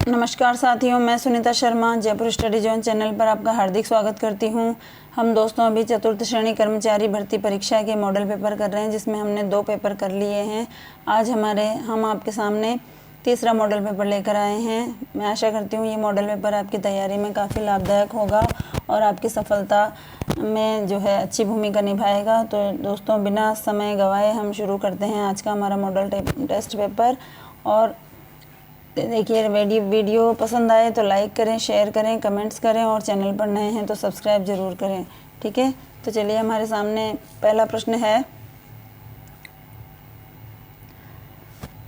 नमस्कार साथियों, मैं Sunita Sharma Jaipur study zone channel पर आपका हार्दिक स्वागत करती हूं। हम दोस्तों अभी चतुर्थ श्रेणी कर्मचारी भर्ती परीक्षा के मॉडल पेपर कर रहे हैं, जिसमें हमने 2 पेपर कर लिए हैं। आज हम आपके सामने तीसरा मॉडल पेपर लेकर आए हैं। मैं आशा करती हूँ ये मॉडल पेपर आपकी तैयारी में काफ़ी लाभदायक होगा और आपकी सफलता में जो है अच्छी भूमिका निभाएगा। तो दोस्तों बिना समय गंवाए हम शुरू करते हैं आज का हमारा मॉडल टेस्ट पेपर। और देखिए, वीडियो पसंद आए तो लाइक करें, शेयर करें, कमेंट्स करें और चैनल पर नए हैं तो सब्सक्राइब ज़रूर करें। ठीक है, तो चलिए हमारे सामने पहला प्रश्न है,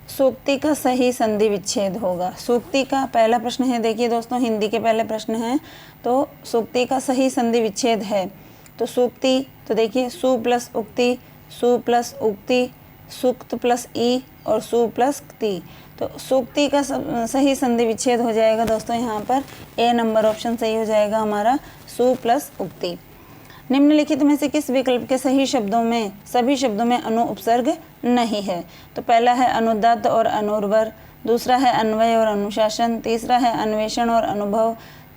सूक्ति का सही संधि विच्छेद होगा। सूक्ति का पहला प्रश्न है, देखिए दोस्तों हिंदी के पहले प्रश्न हैं। तो सूक्ति का सही संधि विच्छेद है तो सूक्ति, तो देखिए सु प्लस उक्ति, सु प्लस उक्ति, सूक्त प्लस ई और सु प्लस ति। तो सूक्ति का सही संधि विच्छेद हो जाएगा दोस्तों यहाँ पर ए नंबर ऑप्शन सही हो जाएगा हमारा, सु प्लस उक्ति। निम्नलिखित में से किस विकल्प के सही शब्दों में सभी शब्दों में अनु उपसर्ग नहीं है? तो पहला है अनुदात्त और अनुर्वर, दूसरा है अन्वय और अनुशासन, तीसरा है अन्वेषण और अनुभव,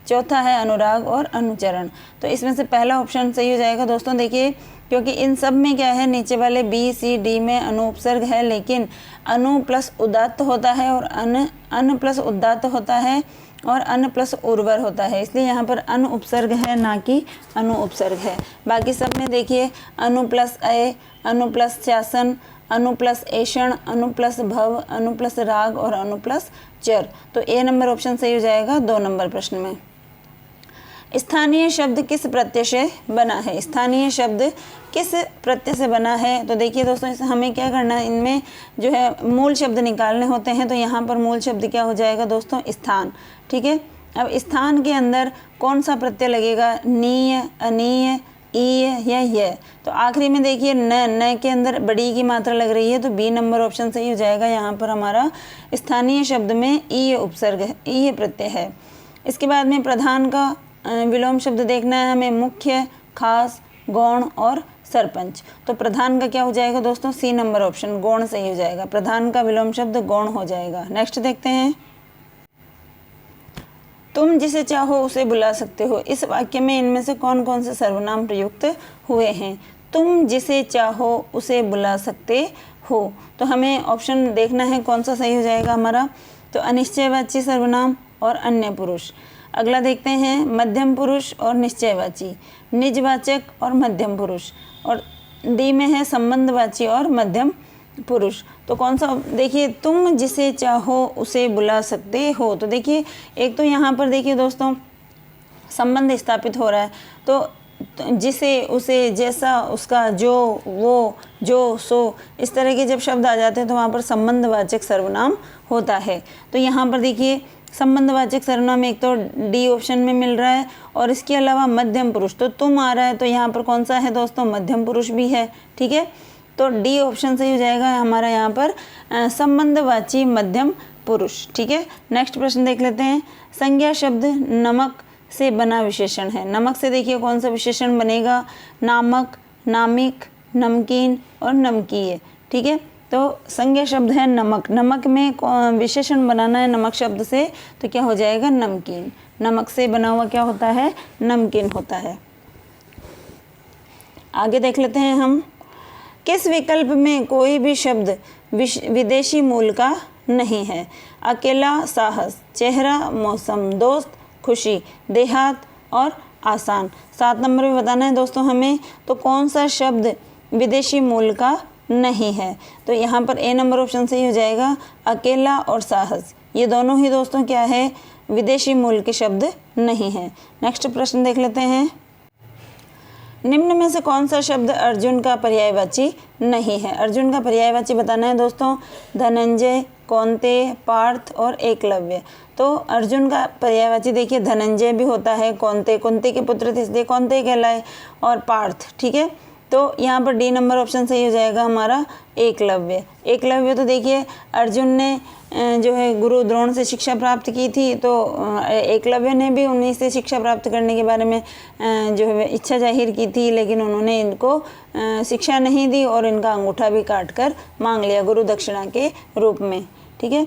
चौथा है अनुराग और अनुचरण। तो इसमें से पहला ऑप्शन सही हो जाएगा दोस्तों। देखिए, क्योंकि इन सब में क्या है, नीचे वाले बी सी डी में अनु उपसर्ग है, लेकिन अनु प्लस उदात्त होता है और अन प्लस उदात्त होता है और अन प्लस उर्वर होता है, इसलिए यहाँ पर अनु उपसर्ग है ना कि अनु उपसर्ग है। बाकी सब में देखिए अनु प्लस अय, अनु प्लस शासन, अनु प्लस ऐषण, अनु प्लस भव, अनु प्लस राग और अनु प्लस चर। तो ए नंबर ऑप्शन सही हो जाएगा 2 नंबर प्रश्न में। स्थानीय शब्द किस प्रत्यय से बना है? स्थानीय शब्द किस प्रत्यय से बना है? तो देखिए दोस्तों हमें क्या करना है, इनमें जो है मूल शब्द निकालने होते हैं। तो यहाँ पर मूल शब्द क्या हो जाएगा दोस्तों? स्थान। ठीक है, अब स्थान के अंदर कौन सा प्रत्यय लगेगा? नीय, अनीय, ईय या य। तो आखिरी में देखिए न के अंदर बड़ी की मात्रा लग रही है, तो बी नंबर ऑप्शन सही हो जाएगा। यहाँ पर हमारा स्थानीय शब्द में ईय उपसर्ग है, ईय प्रत्यय है। इसके बाद में प्रधान का विलोम शब्द देखना है हमें, मुख्य, खास, गौण और सरपंच। तो प्रधान का क्या हो जाएगा दोस्तों? सी नंबर ऑप्शन, गौण सही हो जाएगा। प्रधान का विलोम शब्द गौण हो जाएगा। नेक्स्ट देखते हैं, तुम जिसे चाहो उसे बुला सकते हो। इस वाक्य में इनमें से कौन कौन से सर्वनाम प्रयुक्त हुए हैं? तुम जिसे चाहो उसे बुला सकते हो, तो हमें ऑप्शन देखना है कौन सा सही हो जाएगा हमारा। तो अनिश्चयवाची सर्वनाम और अन्य पुरुष। अगला देखते हैं, मध्यम पुरुष और निश्चयवाची, निजवाचक और मध्यम पुरुष, और डी में है संबंधवाची और मध्यम पुरुष। तो कौन सा? देखिए तुम जिसे चाहो उसे बुला सकते हो। तो देखिए एक तो यहाँ पर देखिए दोस्तों संबंध स्थापित हो रहा है, तो जिसे, उसे, जैसा, उसका, जो, वो, जो, सो, इस तरह के जब शब्द आ जाते हैं तो वहाँ पर संबंधवाचक सर्वनाम होता है। तो यहाँ पर देखिए संबंधवाचक सर्वनाम एक तो डी ऑप्शन में मिल रहा है, और इसके अलावा मध्यम पुरुष, तो तुम आ रहा है, तो यहाँ पर कौन सा है दोस्तों? मध्यम पुरुष भी है। ठीक है, तो डी ऑप्शन सही हो जाएगा हमारा यहाँ पर संबंधवाची मध्यम पुरुष। ठीक है, नेक्स्ट प्रश्न देख लेते हैं। संज्ञा शब्द नमक से बना विशेषण है। नमक से देखिए कौन सा विशेषण बनेगा? नामक, नामिक, नमकीन और नमकीय। ठीक है, तो संज्ञा शब्द है नमक, नमक में विशेषण बनाना है नमक शब्द से, तो क्या हो जाएगा? नमकीन। नमक से बना हुआ क्या होता है? नमकीन होता है। आगे देख लेते हैं हम, किस विकल्प में कोई भी शब्द विदेशी मूल का नहीं है? अकेला, साहस, चेहरा, मौसम, दोस्त, खुशी, देहात और आसान। 7 नंबर में बताना है दोस्तों हमें, तो कौन सा शब्द विदेशी मूल का नहीं है? तो यहाँ पर ए नंबर ऑप्शन सही हो जाएगा। अकेला और साहस, ये दोनों ही दोस्तों क्या है? विदेशी मूल के शब्द नहीं है। नेक्स्ट प्रश्न देख लेते हैं, निम्न में से कौन सा शब्द अर्जुन का पर्यायवाची नहीं है? अर्जुन का पर्यायवाची बताना है दोस्तों, धनंजय, कौन्तेय, पार्थ और एकलव्य। तो अर्जुन का पर्यायवाची देखिए धनंजय भी होता है, कौन्तेय के पुत्र थे इसलिए कौन्तेय कहलाए, और पार्थ। ठीक है, तो यहाँ पर डी नंबर ऑप्शन सही हो जाएगा हमारा एकलव्य। एकलव्य तो देखिए अर्जुन ने जो है गुरु द्रोण से शिक्षा प्राप्त की थी, तो एकलव्य ने भी उन्हीं से शिक्षा प्राप्त करने के बारे में जो है इच्छा जाहिर की थी, लेकिन उन्होंने इनको शिक्षा नहीं दी और इनका अंगूठा भी काट कर मांग लिया गुरु दक्षिणा के रूप में। ठीक है,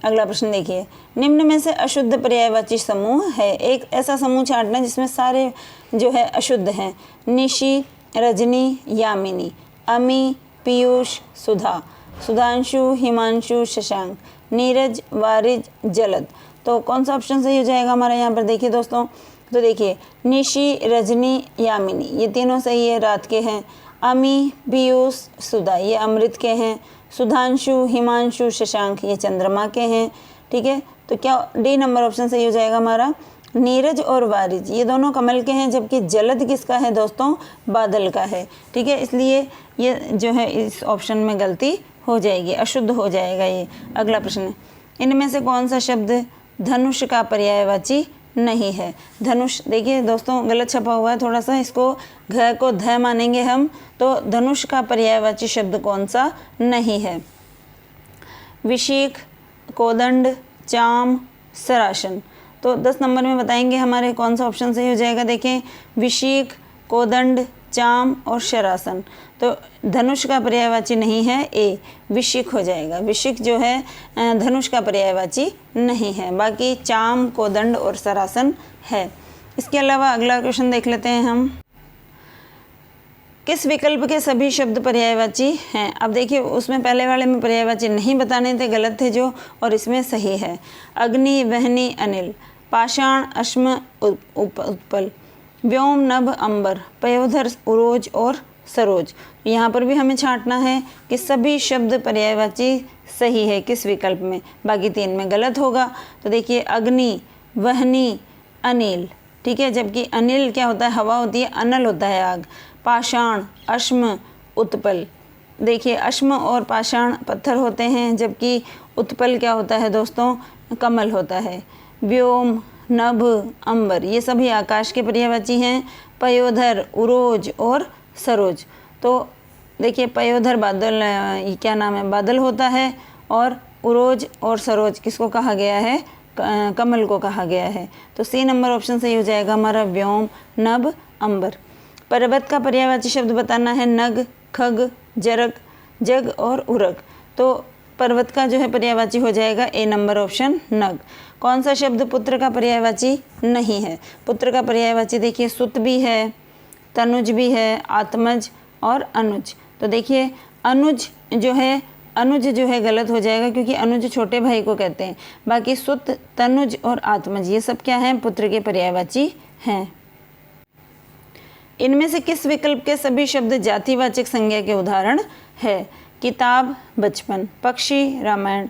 अगला प्रश्न देखिए, निम्न में से अशुद्ध पर्यायवाची समूह है। एक ऐसा समूह छांटना जिसमें सारे जो है अशुद्ध हैं। निशि, रजनी, यामिनी, अमी, पीयूष, सुधा, सुधांशु, हिमांशु, शशांक, नीरज, वारिज, जलद। तो कौन सा ऑप्शन सही हो जाएगा हमारा यहाँ पर देखिए दोस्तों। तो देखिए निशि, रजनी, यामिनी ये तीनों सही है, रात के हैं। अमी, पीयूष, सुधा ये अमृत के हैं। सुधांशु, हिमांशु, शशांक ये चंद्रमा के हैं। ठीक है, तो क्या डी नंबर ऑप्शन सही हो जाएगा हमारा। नीरज और वारिज ये दोनों कमल के हैं, जबकि जलद किसका है दोस्तों, बादल का है। ठीक है, इसलिए ये जो है इस ऑप्शन में गलती हो जाएगी, अशुद्ध हो जाएगा ये। अगला प्रश्न, इनमें से कौन सा शब्द धनुष का पर्यायवाची नहीं है। धनुष देखिए दोस्तों गलत छपा हुआ है थोड़ा सा, इसको घ को ध मानेंगे हम, तो धनुष का पर्यायवाची शब्द कौन सा नहीं है। विशीख, कोदंड, चाम, सरासन। तो 10 नंबर में बताएंगे हमारे कौन सा ऑप्शन सही हो जाएगा। देखें विशीख, कोदंड, चाम और शरासन। तो धनुष का पर्यायवाची नहीं है, ए विशिख हो जाएगा। विशिख जो है धनुष का पर्यायवाची नहीं है, बाकी चाम, कोदंड और सरासन है। इसके अलावा अगला क्वेश्चन देख लेते हैं हम, किस विकल्प के सभी शब्द पर्यायवाची हैं। अब देखिए उसमें पहले वाले में पर्यायवाची नहीं बताने थे, गलत थे जो, और इसमें सही है। अग्नि, वहनी, अनिल, पाषाण, अश्म, उत्पल, व्योम, नभ, अंबर, पयोधर, उरोज और सरोज। यहाँ पर भी हमें छांटना है कि सभी शब्द पर्यायवाची सही है किस विकल्प में, बाकी 3 में गलत होगा। तो देखिए अग्नि, वहनी, अनिल, ठीक है, जबकि अनिल क्या होता है, हवा होती है, अनल होता है आग। पाषाण, अश्म, उत्पल, देखिए अश्म और पाषाण पत्थर होते हैं, जबकि उत्पल क्या होता है दोस्तों, कमल होता है। व्योम, नभ, अंबर ये सभी आकाश के पर्यायवाची हैं। पयोधर, उरोज और सरोज। तो देखिए पयोधर बादल, क्या नाम है, बादल होता है, और उरोज और सरोज किसको कहा गया है, कमल को कहा गया है। तो सी नंबर ऑप्शन सही हो जाएगा हमारा, व्योम, नभ, अंबर। पर्वत का पर्यायवाची शब्द बताना है। नग, खग, जरग, जग और उरग। तो पर्वत का जो है पर्यायवाची हो जाएगा ए नंबर ऑप्शन, नग। कौन सा शब्द पुत्र का पर्यायवाची नहीं है। पुत्र का पर्यायवाची देखिए सुत भी है, तनुज भी है, आत्मज और अनुज। तो देखिए अनुज जो है गलत हो जाएगा, क्योंकि अनुज छोटे भाई को कहते हैं। बाकी सुत, तनुज और आत्मज ये सब क्या हैं, पुत्र के पर्यायवाची हैं। इनमें से किस विकल्प के सभी शब्द जातिवाचक संज्ञा के उदाहरण है। किताब, बचपन, पक्षी, रामायण,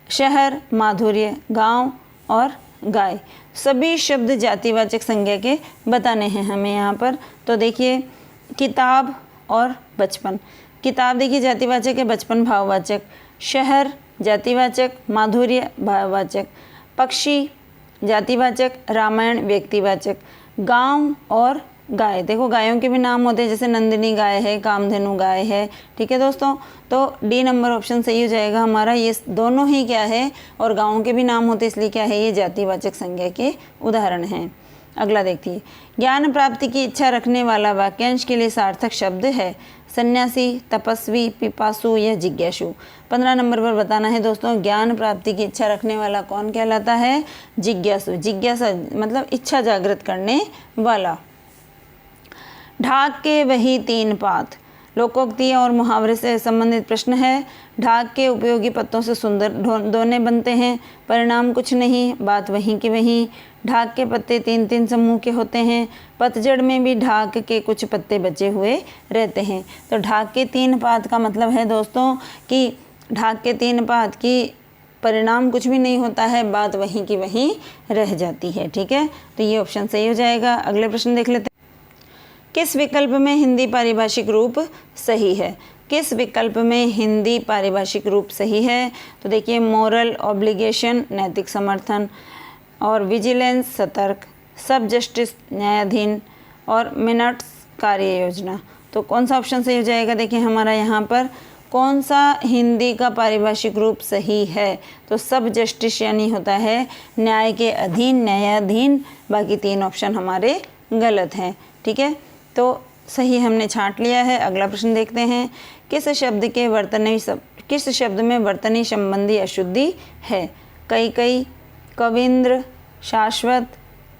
शहर, माधुर्य, गांव और गाय। सभी शब्द जातिवाचक संज्ञा के बताने हैं हमें यहाँ पर। तो देखिए किताब और बचपन, किताब देखिए जातिवाचक है, बचपन भाववाचक, शहर जातिवाचक, माधुर्य भाववाचक, पक्षी जातिवाचक, रामायण व्यक्तिवाचक, गांव और गाय। देखो गायों के भी नाम होते हैं, जैसे नंदिनी गाय है, कामधेनु गाय है। ठीक है दोस्तों, तो डी नंबर ऑप्शन सही हो जाएगा हमारा। ये दोनों ही क्या है, और गाँव के भी नाम होते हैं, इसलिए क्या है, ये जातिवाचक संज्ञा के उदाहरण हैं। अगला देखिए, ज्ञान प्राप्ति की इच्छा रखने वाला वाक्यांश के लिए सार्थक शब्द है। सन्यासी, तपस्वी, पिपासु या जिज्ञासु। 15 नंबर पर बताना है दोस्तों, ज्ञान प्राप्ति की इच्छा रखने वाला कौन कहलाता है, जिज्ञासु। जिज्ञासा मतलब इच्छा जागृत करने वाला। ढाक के वही 3 पात, लोकोक्ति और मुहावरे से संबंधित प्रश्न है। ढाक के उपयोगी पत्तों से सुंदर दोने बनते हैं, परिणाम कुछ नहीं, बात वहीं की वहीं। ढाक के पत्ते 3-3 समूह के होते हैं। पतझड़ में भी ढाक के कुछ पत्ते बचे हुए रहते हैं। तो ढाक के 3 पात का मतलब है दोस्तों कि ढाक के 3 पात की परिणाम कुछ भी नहीं होता है, बात वहीं की वहीं रह जाती है। ठीक है, तो ये ऑप्शन सही हो जाएगा। अगले प्रश्न देख लेते हैं, किस विकल्प में हिंदी पारिभाषिक रूप सही है। किस विकल्प में हिंदी पारिभाषिक रूप सही है। तो देखिए मोरल ऑब्लिगेशन नैतिक समर्थन, और विजिलेंस सतर्क, सब जस्टिस न्यायाधीन, और मिनट्स कार्य योजना। तो कौन सा ऑप्शन सही हो जाएगा, देखिए हमारा यहाँ पर कौन सा हिंदी का पारिभाषिक रूप सही है। तो सब जस्टिस यानी होता है न्याय के अधीन, न्यायाधीन। बाकी 3 ऑप्शन हमारे गलत हैं। ठीक है, तो सही हमने छांट लिया है। अगला प्रश्न देखते हैं, किस शब्द में वर्तनी संबंधी अशुद्धि है। कई, कविंद्र, शाश्वत,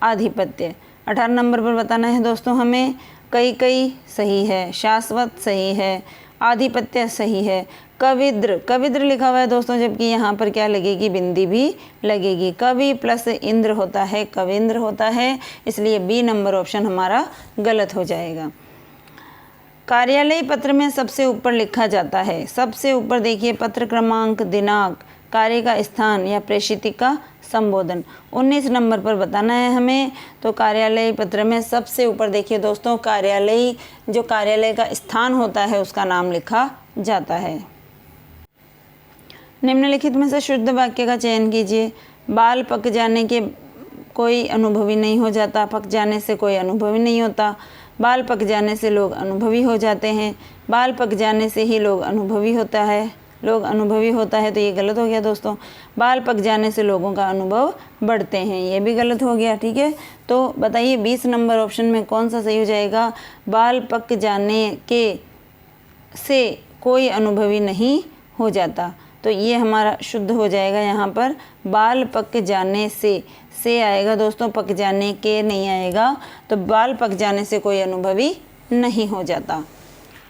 आधिपत्य। 18 नंबर पर बताना है दोस्तों हमें, कई सही है, शाश्वत सही है, आधिपत्य सही है, कविद्र लिखा हुआ है दोस्तों, जबकि यहाँ पर क्या लगेगी, बिंदी भी लगेगी। कवि प्लस इंद्र होता है कविंद्र होता है, इसलिए बी नंबर ऑप्शन हमारा गलत हो जाएगा। कार्यालय पत्र में सबसे ऊपर लिखा जाता है, सबसे ऊपर देखिए पत्र क्रमांक, दिनांक, कार्य का स्थान या प्रेषित का संबोधन। 19 नंबर पर बताना है हमें, तो कार्यालय पत्र में सबसे ऊपर देखिए दोस्तों कार्यालय, जो कार्यालय का स्थान होता है उसका नाम लिखा जाता है। निम्नलिखित में से शुद्ध वाक्य का चयन कीजिए। बाल पक जाने के कोई अनुभवी नहीं हो जाता, पक जाने से कोई अनुभवी नहीं होता, बाल पक जाने से लोग अनुभवी हो जाते हैं, बाल पक जाने से ही लोग अनुभवी होता है, लोग अनुभवी होता है, तो ये गलत हो गया दोस्तों। बाल पक जाने से लोगों का अनुभव बढ़ते हैं, ये भी गलत हो गया, ठीक है। तो बताइए 20 नंबर ऑप्शन में कौन सा सही हो जाएगा, बाल पक जाने के से कोई अनुभवी नहीं हो जाता, तो ये हमारा शुद्ध हो जाएगा यहाँ पर, बाल पक जाने से आएगा दोस्तों, पक जाने के नहीं आएगा, तो बाल पक जाने से कोई अनुभवी नहीं हो जाता।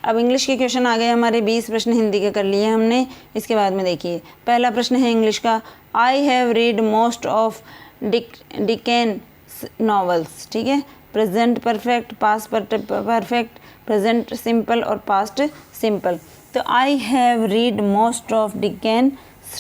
अब इंग्लिश के क्वेश्चन आ गए हमारे, 20 प्रश्न हिंदी के कर लिए हमने। इसके बाद में देखिए पहला प्रश्न है इंग्लिश का, I have read most of Dicken novels, ठीक है। Present perfect, past perfect, present simple और पास्ट सिंपल। तो I have read most of Dicken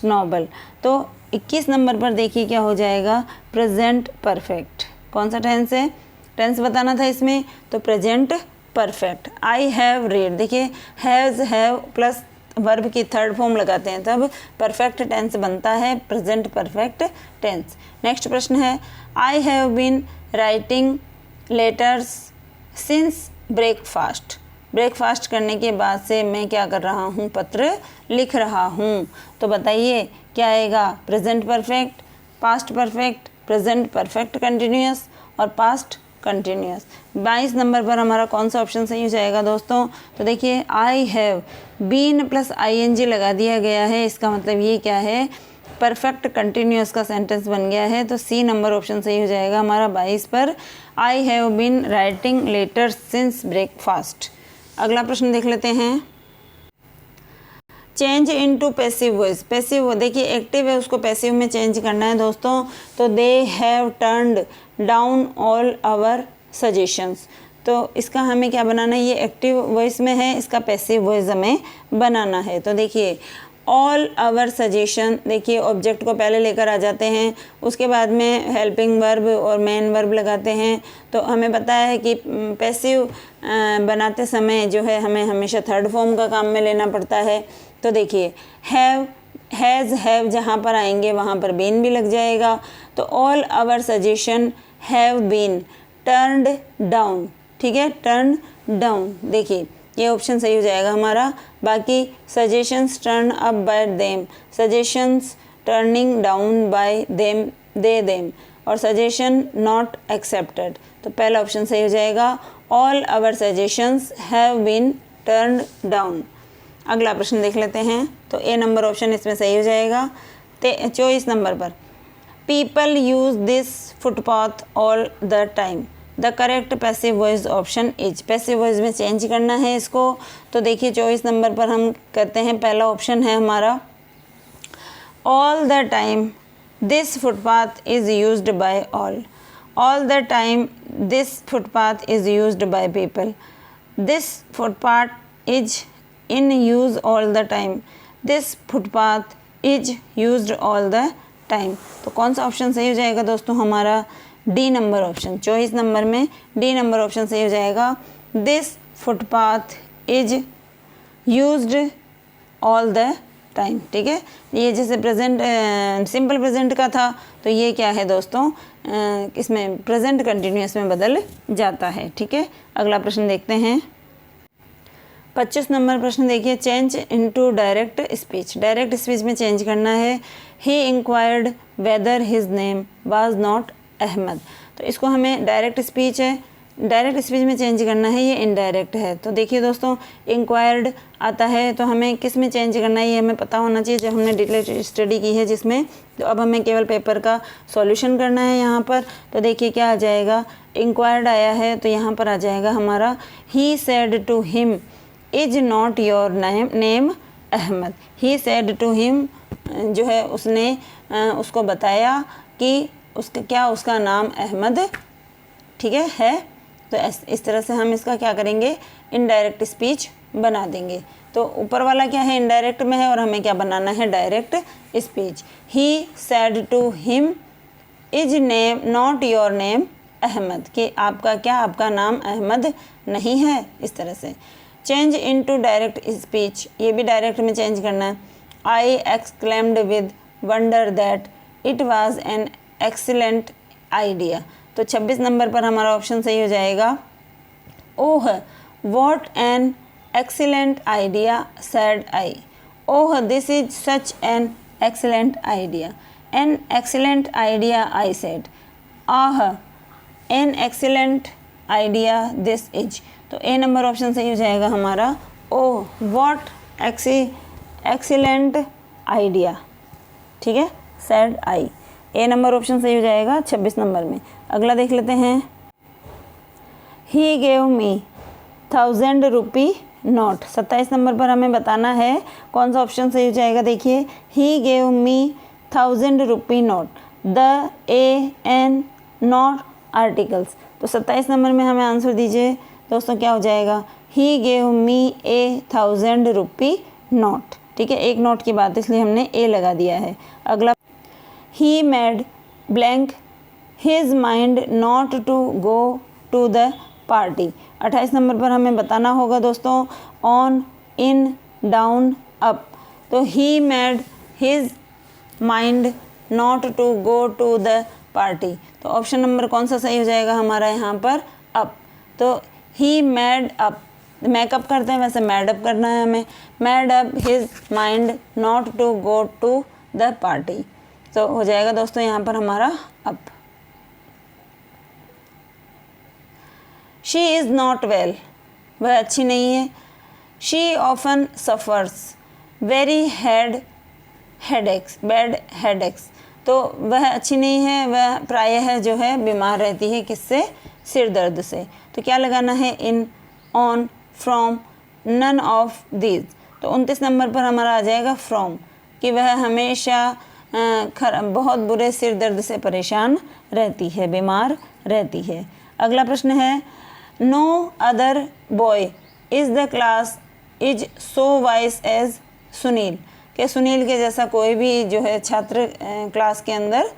novel, तो 21 नंबर पर देखिए क्या हो जाएगा, प्रेजेंट परफेक्ट। कौन सा टेंस है, टेंस बताना था इसमें, तो present perfect. I have read, देखिए हैज़, हैव प्लस वर्ब की थर्ड फॉर्म लगाते हैं तब परफेक्ट टेंस बनता है, प्रेजेंट परफेक्ट टेंस। नेक्स्ट प्रश्न है, I have been writing letters since breakfast, breakfast करने के बाद से मैं क्या कर रहा हूँ, पत्र लिख रहा हूँ। तो बताइए क्या आएगा, present perfect, past perfect, present perfect continuous और पास्ट कंटिन्यूअस। 22 नंबर पर हमारा कौन सा ऑप्शन सही हो जाएगा दोस्तों, तो देखिए I have been plus ING लगा दिया गया है, इसका मतलब ये क्या है, परफेक्ट कंटिन्यूअस का सेंटेंस बन गया है, तो सी नंबर ऑप्शन सही हो जाएगा हमारा 22 पर, I have been writing letters since breakfast. अगला प्रश्न देख लेते हैं, change into passive voice. Passive देखिए एक्टिव है, उसको पैसिव में चेंज करना है दोस्तों, तो they have turned down all our suggestions, तो इसका हमें क्या बनाना है, ये एक्टिव वॉइस में है, इसका पैसिव वॉइस हमें बनाना है। तो देखिए ऑल आवर सजेशन, देखिए ऑब्जेक्ट को पहले लेकर आ जाते हैं, उसके बाद में हेल्पिंग वर्ब और मेन वर्ब लगाते हैं। तो हमें पता है कि पैसिव बनाते समय जो है हमें हमेशा थर्ड फॉर्म का काम में लेना पड़ता है। तो देखिए हैव, हैज़, हैव जहाँ पर आएंगे वहाँ पर बीन भी लग जाएगा, तो all our suggestion have been turned down, ठीक है, टर्न डाउन, देखिए ये ऑप्शन सही हो जाएगा हमारा। बाकी suggestions turn up by them, suggestions turning down by them, they them, और सजेशन नॉट एक्सेप्टेड, तो पहला ऑप्शन सही हो जाएगा, all our suggestions have been turned down. अगला प्रश्न देख लेते हैं, तो ए नंबर ऑप्शन इसमें सही हो जाएगा। 24 नंबर पर, people use this footpath all the time, the correct passive voice option is, passive voice में चेंज करना है इसको। तो देखिए 24 नंबर पर हम करते हैं, पहला ऑप्शन है हमारा all the time this footpath is used by all the time this footpath is used by people, this footpath is in use all the time, this footpath is used all the time। तो कौन सा option सही हो जाएगा दोस्तों हमारा, D number option. 24 number में D number option सही हो जाएगा, this footpath is used all the time, ठीक है। ये जैसे प्रेजेंट सिंपल प्रेजेंट का था, तो ये क्या है दोस्तों, इसमें प्रेजेंट कंटिन्यूअस में बदल जाता है, ठीक है। अगला प्रश्न देखते हैं, 25 नंबर प्रश्न देखिए, change into direct speech, direct speech में चेंज करना है। He inquired whether his name was not Ahmad, तो इसको हमें डायरेक्ट स्पीच है, डायरेक्ट स्पीच में चेंज करना है, ये इनडायरेक्ट है। तो देखिए दोस्तों, इंक्वायर्ड आता है तो हमें किस में चेंज करना है ये हमें पता होना चाहिए जब हमने डिटेल स्टडी की है जिसमें। तो अब हमें केवल पेपर का सॉल्यूशन करना है यहाँ पर। तो देखिए क्या आ जाएगा, इंक्वायर्ड आया है तो यहाँ पर आ जाएगा हमारा he said to him is not your name Ahmad. He said to him जो है उसने उसको बताया कि उसका नाम अहमद, ठीक है। तो इस तरह से हम इसका क्या करेंगे, इनडायरेक्ट स्पीच बना देंगे। तो ऊपर वाला क्या है, इनडायरेक्ट में है और हमें क्या बनाना है, direct speech. He said to him is name not your name Ahmad, कि आपका नाम अहमद नहीं है, इस तरह से। चेंज इनटू डायरेक्ट स्पीच, ये भी डायरेक्ट में चेंज करना है। आई exclaimed with wonder that it was an excellent idea. तो 26 नंबर पर हमारा ऑप्शन सही हो जाएगा, oh what an excellent idea said I. Oh this is such an excellent idea. An excellent idea I said. Ah an excellent idea this is. तो ए number option सही हो जाएगा हमारा, ओह व्हाट एक्सीलेंट आइडिया, ठीक है, said I. A number option सही हो जाएगा 26 नंबर में। अगला देख लेते हैं, ही gave me 1000 rupee note. 27 number पर हमें बताना है कौन सा ऑप्शन सही हो जाएगा। देखिए, he gave me 1000 rupee note, the A N not articles. तो 27 नंबर में हमें आंसर दीजिए दोस्तों, क्या हो जाएगा, ही गेव मी ए 1000 रुपी नोट, ठीक है। एक नोट की बात इसलिए हमने ए लगा दिया है। अगला, he made blank his mind not to go to the party. 28 number पर हमें बताना होगा दोस्तों, ऑन इन डाउन अप। तो he made his mind not to go to the party. तो ऑप्शन नंबर कौन सा सही हो जाएगा हमारा यहाँ पर, अप। तो ही मेड अप, मेकअप करते हैं वैसे मेड अप करना है हमें। Made up his mind not to go to the party. तो हो जाएगा दोस्तों यहाँ पर हमारा up. She is not well, वह अच्छी नहीं है। She often suffers very bad headaches. तो वह अच्छी नहीं है, वह प्रायः जो है बीमार रहती है, किससे, सिर दर्द से। तो क्या लगाना है, in, on, from, none of these. तो 29 नंबर पर हमारा आ जाएगा फ्रॉम, कि वह हमेशा बहुत बुरे सिर दर्द से परेशान रहती है, बीमार रहती है। अगला प्रश्न है, no other boy is the class is so wise as Sunil, कि सुनील के जैसा कोई भी जो है छात्र क्लास के अंदर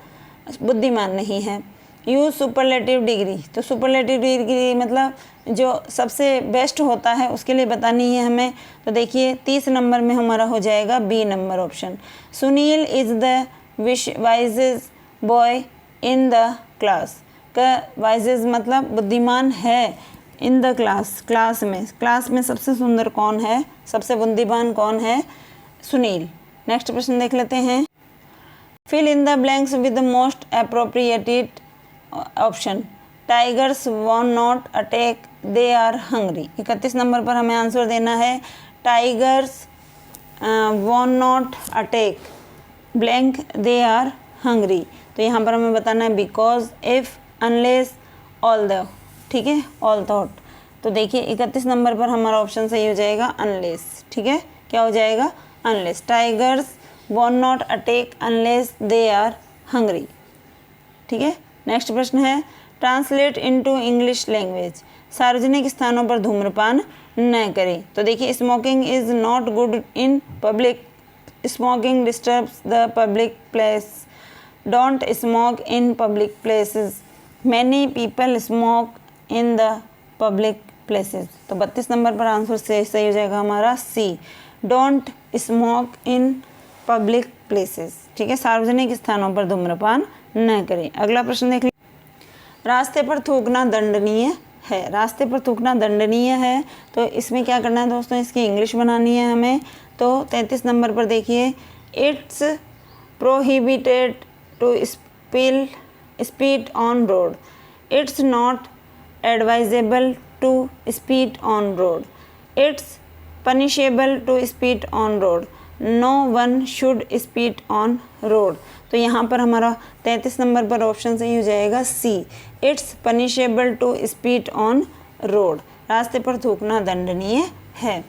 बुद्धिमान नहीं है। Use superlative degree. तो सुपरलेटिव डिग्री मतलब जो सबसे बेस्ट होता है उसके लिए बतानी है हमें। तो देखिए 30 नंबर में हमारा हो जाएगा B number option. Sunil is the wisest boy in the class, का वाइजेस्ट मतलब बुद्धिमान है, इन द क्लास में सबसे सुंदर कौन है, सबसे बुद्धिमान कौन है, सुनील। नेक्स्ट प्रश्न देख लेते हैं, fill in the blanks with the most appropriated option. Tigers won't attack, they are hungry. 31 number पर हमें आंसर देना है, tigers won't attack blank, they are hungry. तो यहाँ पर हमें बताना है because, if, unless, all the, ठीक है, ऑल थॉट। तो देखिए 31 नंबर पर हमारा ऑप्शन सही हो जाएगा अनलेस, ठीक है, क्या हो जाएगा, unless. Tigers won't attack unless they are hungry, ठीक है। नेक्स्ट प्रश्न है, ट्रांसलेट इनटू इंग्लिश लैंग्वेज। सार्वजनिक स्थानों पर धूम्रपान न करें। तो देखिए, smoking is not good in public, smoking disturbs the public place, don't smoke in public places, many people smoke in the public places. तो 32 नंबर पर आंसर सही हो जाएगा हमारा C, don't smoke in public places, ठीक है, सार्वजनिक स्थानों पर धूम्रपान न करें। अगला प्रश्न देख लीजिए, रास्ते पर थूकना दंडनीय है। रास्ते पर थूकना दंडनीय है, तो इसमें क्या करना है दोस्तों, इसकी इंग्लिश बनानी है हमें। तो 33 नंबर पर देखिए, it's prohibited to speed on road, it's not advisable to speed on road. It's punishable to speed on road. No one should speed on road. तो यहाँ पर हमारा 33 नंबर पर ऑप्शन सही हो जाएगा सी. It's punishable to speed on road. रास्ते पर थूकना दंडनीय है.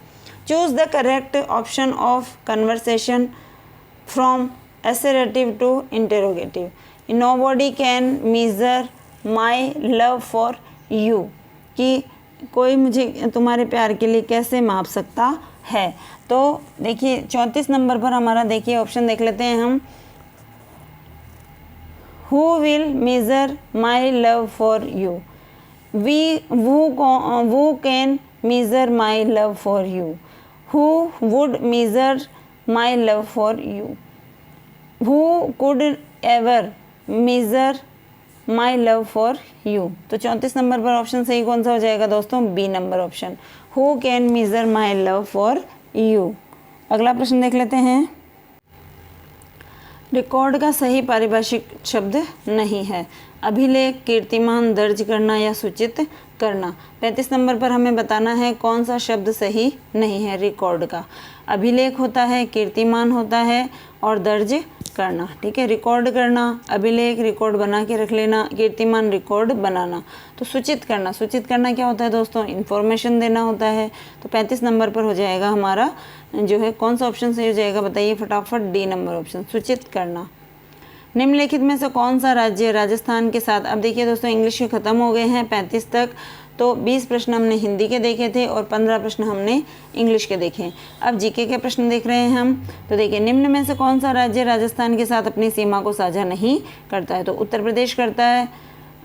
Choose the correct option of conversation from assertive to interrogative. Nobody can measure my love for you. कि कोई मुझे तुम्हारे प्यार के लिए कैसे माप सकता है. तो देखिए 34 नंबर पर हमारा देखिए ऑप्शन देख लेते हैं हम. Who will measure my love for you? Who can measure my love for you? Who would measure my love for you? Who could ever measure my love for you. तो 34 number पर option सही कौन सा हो जाएगा दोस्तों? B number option. Who can measure my love for you. अगला प्रश्न देख लेते हैं. रिकॉर्ड का सही पारिभाषिक शब्द नहीं है. अभिलेख, कीर्तिमान, दर्ज करना या सूचित करना. 35 नंबर पर हमें बताना है कौन सा शब्द सही नहीं है रिकॉर्ड का. अभिलेख होता है, कीर्तिमान होता है और दर्ज करना. ठीक है, रिकॉर्ड करना, अभिलेख रिकॉर्ड बना के रख लेना, कीर्तिमान रिकॉर्ड बनाना. तो सूचित करना, सूचित करना क्या होता है दोस्तों? इन्फॉर्मेशन देना होता है. तो 35 नंबर पर हो जाएगा हमारा जो है कौन सा ऑप्शन सही हो जाएगा बताइए फटाफट? डी नंबर ऑप्शन, सूचित करना. निम्नलिखित में से कौन सा राज्य राजस्थान के साथ, अब देखिए दोस्तों इंग्लिश के ख़त्म हो गए हैं 35 तक. तो 20 प्रश्न हमने हिंदी के देखे थे और 15 प्रश्न हमने इंग्लिश के देखे. अब जीके के प्रश्न देख रहे हैं हम. तो देखिए निम्न में से कौन सा राज्य राजस्थान के साथ अपनी सीमा को साझा नहीं करता है? तो उत्तर प्रदेश करता है,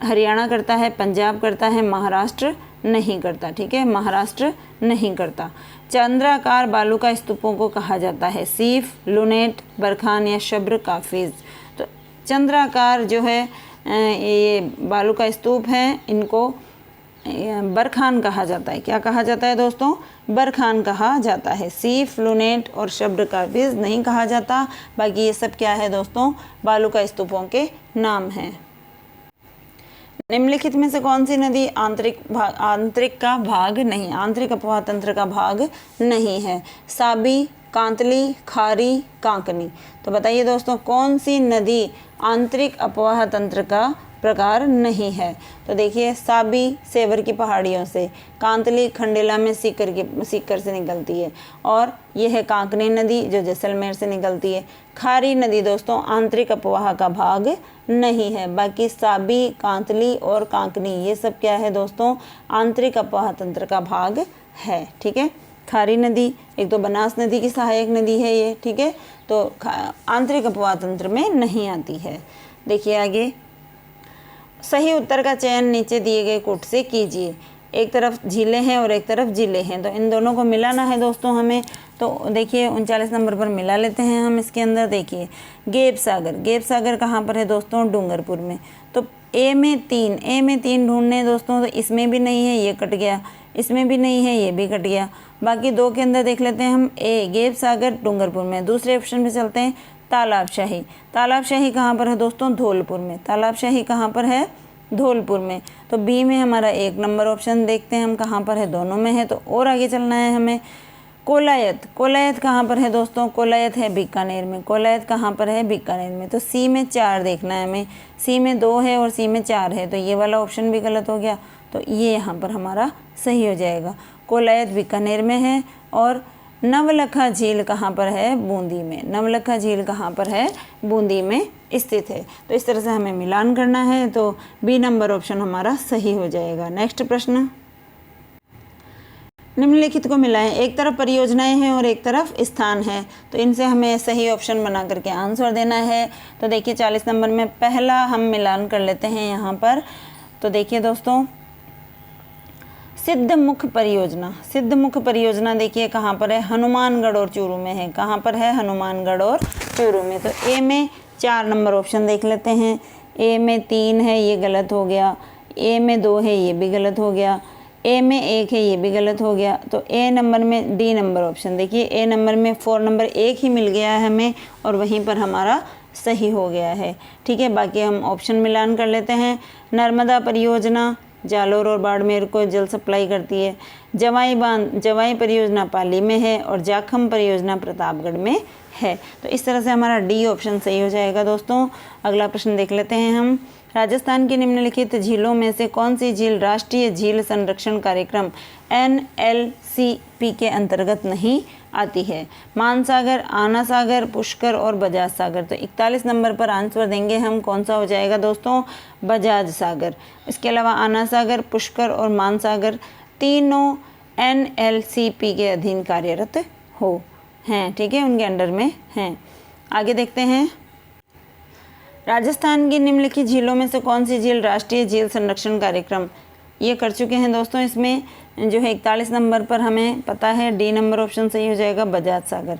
हरियाणा करता है, पंजाब करता है, महाराष्ट्र नहीं करता. ठीक है, महाराष्ट्र नहीं करता. चंद्राकार बालू का स्तूपों को कहा जाता है? सीफ, लुनेट, बरखान या शब्र काफिज. तो चंद्राकार जो है ये बालू का स्तूप है, इनको बरखान कहा जाता है. क्या कहा जाता है दोस्तों? बरखान कहा जाता है. सीफ, लुनेट और शब्र काफिज नहीं कहा जाता. बाकी ये सब क्या है दोस्तों? बालू का स्तूपों के नाम हैं. निम्नलिखित में से कौन सी नदी आंतरिक का भाग नहीं, आंतरिक अपवाह तंत्र का भाग नहीं है? साबी, कांतली, खारी, कांकनी. तो बताइए दोस्तों कौन सी नदी आंतरिक अपवाह तंत्र का प्रकार नहीं है? तो देखिए साबी सेवर की पहाड़ियों से, कांतली खंडेला में सीकर से निकलती है और यह है कांकनी नदी जो जैसलमेर से निकलती है. खारी नदी दोस्तों आंतरिक अपवाह का भाग नहीं है. बाकी साबी, कांतली और कांकनी ये सब क्या है दोस्तों? आंतरिक अपवाह तंत्र का भाग है. ठीक है, खारी नदी एक तो बनास नदी की सहायक नदी है ये. ठीक है, तो आंतरिक अपवाह तंत्र में नहीं आती है. देखिए आगे, सही उत्तर का चयन नीचे दिए गए कोट से कीजिए. एक तरफ झीलें हैं और एक तरफ जिले हैं, तो इन दोनों को मिलाना है दोस्तों हमें. तो देखिए 39 नंबर पर मिला लेते हैं हम. इसके अंदर देखिए गेप सागर, गेप सागर कहाँ पर है दोस्तों? डूंगरपुर में. तो ए में 3 ढूंढने दोस्तों. तो इसमें भी नहीं है, ये कट गया. इसमें भी नहीं है, ये भी कट गया. बाकी दो के अंदर देख लेते हैं हम. ए गेप सागर डूंगरपुर में. दूसरे ऑप्शन पे चलते हैं. तालाबशाही, तालाबशाही कहाँ पर है दोस्तों? धौलपुर में. तालाबशाही कहाँ पर है? धौलपुर में. तो बी में हमारा 1 नंबर ऑप्शन देखते हैं हम कहाँ पर है? दोनों में है. तो और आगे चलना है हमें. कोलायत, कोलायत कहाँ पर है दोस्तों? कोलायत है बीकानेर में. कोलायत कहाँ पर है? बीकानेर में. तो सी में 4 देखना है हमें. सी में 2 है और सी में 4 है, तो ये वाला ऑप्शन भी गलत हो गया. तो ये यहाँ पर हमारा सही हो जाएगा. कोलायत बीकानेर में है. और नवलखा झील कहाँ पर है? बूंदी में. नवलखा झील कहाँ पर है? बूंदी में स्थित है. तो इस तरह से हमें मिलान करना है. तो बी नंबर ऑप्शन हमारा सही हो जाएगा. नेक्स्ट प्रश्न, निम्नलिखित को मिलाएं. एक तरफ परियोजनाएं हैं और एक तरफ स्थान है, तो इनसे हमें सही ऑप्शन बना करके आंसर देना है. तो देखिए 40 नंबर में पहला हम मिलान कर लेते हैं यहाँ पर. तो देखिए दोस्तों सिद्धमुख परियोजना, सिद्धमुख परियोजना देखिए कहाँ पर है? हनुमानगढ़ और चूरू में है. कहाँ पर है? हनुमानगढ़ और चूरू में. तो ए में 4 नंबर ऑप्शन देख लेते हैं. ए में 3 है, ये गलत हो गया. ए में 2 है, ये भी गलत हो गया. ए में 1 है, ये भी गलत हो गया. तो ए नंबर में डी नंबर ऑप्शन देखिए. ए नंबर में 4 नंबर 1 ही मिल गया है हमें और वहीं पर हमारा सही हो गया है. ठीक है, बाकी हम ऑप्शन मिलान कर लेते हैं. नर्मदा परियोजना, जालोर और बाड़मेर को जल सप्लाई करती है। जवाई परियोजना पाली में है और जाखम परियोजना प्रतापगढ़ में है। तो इस तरह से हमारा डी ऑप्शन सही हो जाएगा दोस्तों। अगला प्रश्न देख लेते हैं हम। राजस्थान की निम्नलिखित झीलों में से कौन सी झील राष्ट्रीय झील संरक्षण कार्यक्रम NLCP के अंतर्गत नहीं आती है? मानसागर, आना सागर, पुष्कर और बजाज सागर। तो 41 नंबर पर आंसर देंगे हम, कौन सा हो जाएगा दोस्तों? बजाज सागर। इसके अलावा आना सागर, पुष्कर और मानसागर तीनों NLCP के अधीन कार्यरत हैं, ठीक है, उनके अंडर में हैं। आगे देखते हैं। राजस्थान की निम्नलिखित झीलों में से कौन सी झील राष्ट्रीय झील संरक्षण कार्यक्रम, ये कर चुके हैं दोस्तों। इसमें जो है 41 नंबर पर हमें पता है डी नंबर ऑप्शन सही हो जाएगा, बजाज सागर।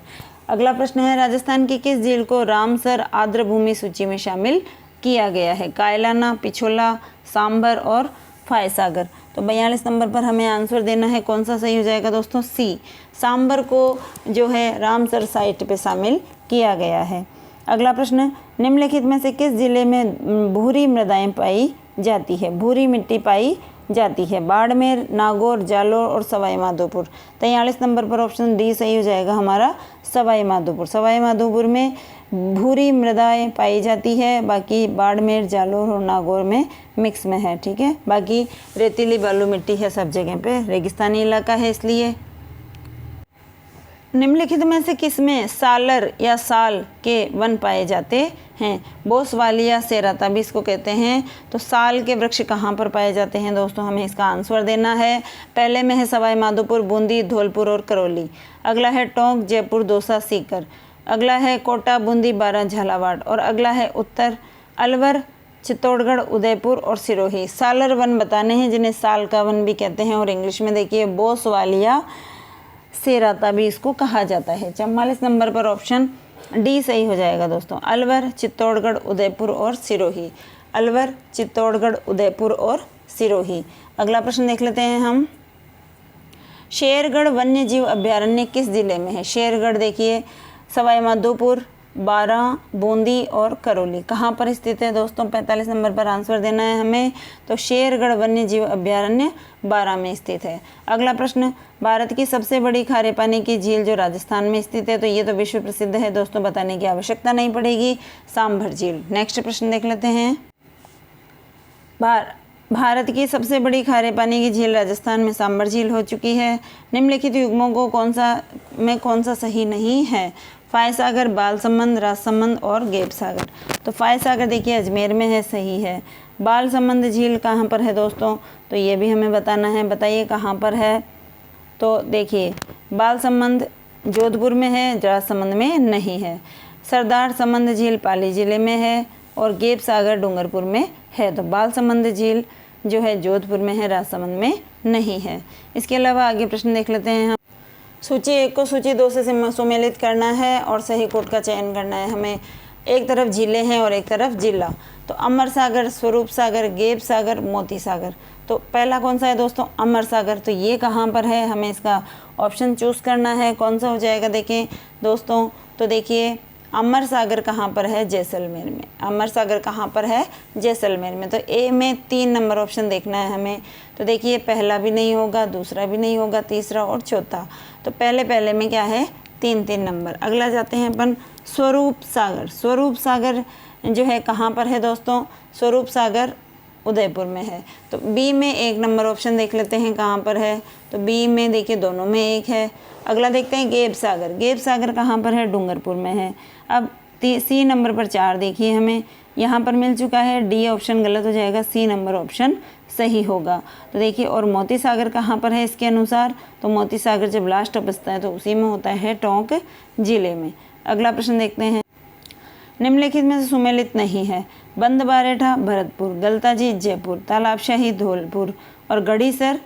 अगला प्रश्न है, राजस्थान की किस झील को रामसर आर्द्र भूमि सूची में शामिल किया गया है? कायलाना, पिछोला, सांबर और फायसागर। तो 42 नंबर पर हमें आंसर देना है, कौन सा सही हो जाएगा दोस्तों? सी, सांबर को जो है रामसर साइट पे शामिल किया गया है। अगला प्रश्न, निम्नलिखित में से किस जिले में भूरी मृदाएं पाई जाती है? भूरी मिट्टी पाई जाती है? बाड़मेर, नागौर, जालोर और सवाई माधोपुर। 43 नंबर पर ऑप्शन डी सही हो जाएगा हमारा, सवाई माधोपुर। सवाई माधोपुर में भूरी मृदाएं पाई जाती है, बाकी बाड़मेर, जालोर और नागौर में मिक्स में है, ठीक है। बाकी रेतीली बालू मिट्टी है सब जगह पे, रेगिस्तानी इलाका है इसलिए। निम्नलिखित में से किसमें सालर या साल के वन पाए जाते हैं? बोसवालिया, सेराता भी इसको कहते हैं। तो साल के वृक्ष कहाँ पर पाए जाते हैं दोस्तों? हमें इसका आंसर देना है। पहले में है सवाई माधोपुर, बूंदी, धौलपुर और करौली। अगला है टोंक, जयपुर, दौसा, सीकर। अगला है कोटा, बूंदी, बारां, झालावाड़। और अगला है उत्तर अलवर, चित्तौड़गढ़, उदयपुर और सिरोही। सालर वन बताने हैं जिन्हें साल का वन भी कहते हैं, और इंग्लिश में देखिए बोसवालिया, सेराता भी इसको कहा जाता है। 44 नंबर पर ऑप्शन डी सही हो जाएगा दोस्तों, अलवर, चित्तौड़गढ़, उदयपुर और सिरोही। अलवर, चित्तौड़गढ़, उदयपुर और सिरोही। अगला प्रश्न देख लेते हैं हम। शेरगढ़ वन्य जीव अभ्यारण्य किस जिले में है? शेरगढ़ देखिए सवाई माधोपुर, बारां, बूंदी और करौली। कहाँ पर स्थित है दोस्तों? 45 नंबर पर आंसर देना है हमें। तो शेरगढ़ वन्य जीव अभ्यारण्य बारां में स्थित है। अगला प्रश्न, भारत की सबसे बड़ी खारे पानी की झील जो राजस्थान में स्थित है, तो ये तो विश्व प्रसिद्ध है दोस्तों, बताने की आवश्यकता नहीं पड़ेगी, सांभर झील। नेक्स्ट प्रश्न देख लेते हैं। भारत की सबसे बड़ी खारे पानी की झील राजस्थान में सांभर झील हो चुकी है। निम्नलिखित युग्मों को कौन सा सही नहीं है? फायसागर, बालसमंद, राजसमंद और गेप सागर। तो फायसागर देखिए अजमेर में है, सही है। बालसमंद झील कहाँ पर है दोस्तों? तो ये भी हमें बताना है, बताइए कहाँ पर है। तो देखिए बालसमंद जोधपुर में है, राजसमंद में नहीं है। सरदार समंद झील पाली जिले में है और गेप सागर डूंगरपुर में है। तो बालसमंद झील जो है जोधपुर में है, राजसमंद में नहीं है। इसके अलावा आगे प्रश्न देख लेते हैं हम। सूची 1 को सूची 2 से सुमेलित करना है और सही कोड का चयन करना है हमें। एक तरफ झीलें हैं और एक तरफ जिला। तो अमर सागर, स्वरूप सागर, गेप सागर, मोती सागर। तो पहला कौन सा है दोस्तों? अमर सागर। तो ये कहाँ पर है? हमें इसका ऑप्शन चूज़ करना है, कौन सा हो जाएगा देखें दोस्तों। तो देखिए अमर सागर कहाँ पर है? जैसलमेर में। अमर सागर कहाँ पर है? जैसलमेर में। तो ए में 3 नंबर ऑप्शन देखना है हमें। तो देखिए पहला भी नहीं होगा, दूसरा भी नहीं होगा, तीसरा और चौथा। तो पहले में क्या है? 3 नंबर। अगला जाते हैं अपन स्वरूप सागर। स्वरूप सागर जो है कहाँ पर है दोस्तों? स्वरूप सागर उदयपुर में है। तो बी में 1 नंबर ऑप्शन देख लेते हैं कहाँ पर है। तो बी में देखिए दोनों में 1 है। अगला देखते हैं गेप सागर। गेप सागर कहाँ पर है? डूंगरपुर में है। अब सी नंबर पर 4 देखिए हमें यहाँ पर मिल चुका है। डी ऑप्शन गलत हो जाएगा, सी नंबर ऑप्शन सही होगा। तो देखिए और मोती सागर कहाँ पर है इसके अनुसार? तो मोती सागर जब लास्ट बचता है तो उसी में होता है, टोंक जिले में। अगला प्रश्न देखते हैं। निम्नलिखित में से सुमेलित नहीं है। बंदबारेठा भरतपुर, गलताजी जयपुर, तालाबशाही धौलपुर और गढ़ीसर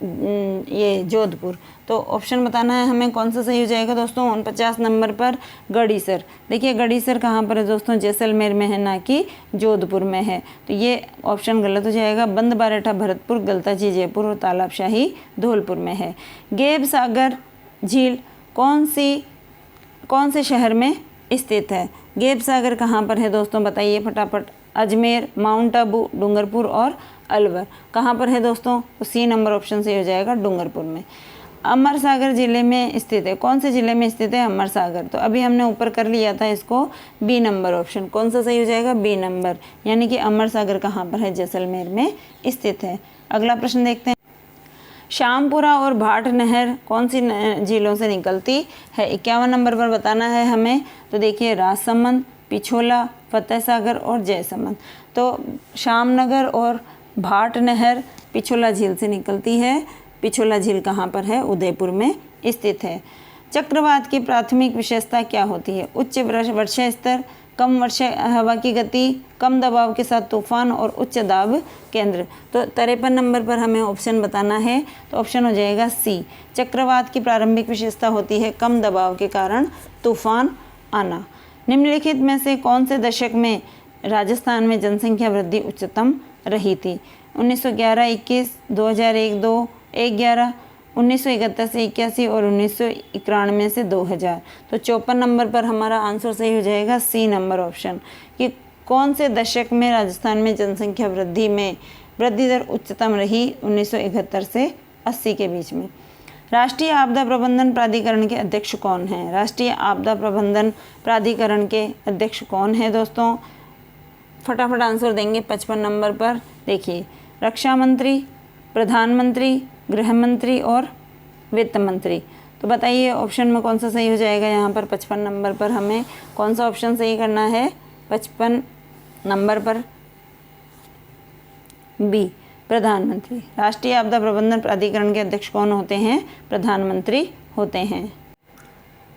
ये जोधपुर। तो ऑप्शन बताना है हमें, कौन सा सही हो जाएगा दोस्तों? 49 नंबर पर गढ़ीसर। देखिए गढ़ीसर कहाँ पर है दोस्तों? जैसलमेर में है, ना कि जोधपुर में है। तो ये ऑप्शन गलत हो जाएगा। बंदबारेठा भरतपुर, गलताजी जयपुर और तालाबशाही धौलपुर में है। गेप सागर झील कौन से शहर में स्थित है? गेप सागर कहाँ पर है दोस्तों? बताइए फटाफट। अजमेर, माउंट आबू, डूंगरपुर और अलवर। कहाँ पर है दोस्तों? तो सी नंबर ऑप्शन सही हो जाएगा, डूंगरपुर में। अमर सागर जिले में स्थित है, कौन से जिले में स्थित है? अमर सागर। तो अभी हमने ऊपर कर लिया था इसको, बी नंबर ऑप्शन। कौन सा सही हो जाएगा? बी नंबर, यानी कि अमर सागर कहाँ पर है? जैसलमेर में स्थित है। अगला प्रश्न देखते हैं, शामपुरा और भाट नहर कौन सी झीलों से निकलती है? 51 नंबर पर बताना है हमें। तो देखिए, राजसमंद, पिछोला, फतेह सागर और जयसमंद। तो शामनगर और भाट नहर पिछोला झील से निकलती है। पिछोला झील कहाँ पर है? उदयपुर में स्थित है। चक्रवात की प्राथमिक विशेषता क्या होती है? उच्च वर्षा स्तर, कम वर्षा हवा की गति, कम दबाव के साथ तूफान और उच्च दाब केंद्र। तो 53 नंबर पर हमें ऑप्शन बताना है, तो ऑप्शन हो जाएगा सी। चक्रवात की प्रारंभिक विशेषता होती है कम दबाव के कारण तूफान आना। निम्नलिखित में से कौन से दशक में राजस्थान में जनसंख्या वृद्धि उच्चतम रही थी? 1911-21, 2001-2, 1-11, 1971 से 81 और 1991 से 2000। तो 54 नंबर पर हमारा आंसर सही हो जाएगा, सी नंबर ऑप्शन, कि कौन से दशक में राजस्थान में जनसंख्या वृद्धि में वृद्धि दर उच्चतम रही? 1971 से 80 के बीच में। राष्ट्रीय आपदा प्रबंधन प्राधिकरण के अध्यक्ष कौन हैं? राष्ट्रीय आपदा प्रबंधन प्राधिकरण के अध्यक्ष कौन है दोस्तों? फटाफट आंसर देंगे 55 नंबर पर। देखिए, रक्षा मंत्री, प्रधानमंत्री, गृह मंत्री और वित्त मंत्री। तो बताइए ऑप्शन में कौन सा सही हो जाएगा? यहाँ पर 55 नंबर पर हमें कौन सा ऑप्शन सही करना है? 55 नंबर पर बी, प्रधानमंत्री। राष्ट्रीय आपदा प्रबंधन प्राधिकरण के अध्यक्ष कौन होते हैं? प्रधानमंत्री होते हैं।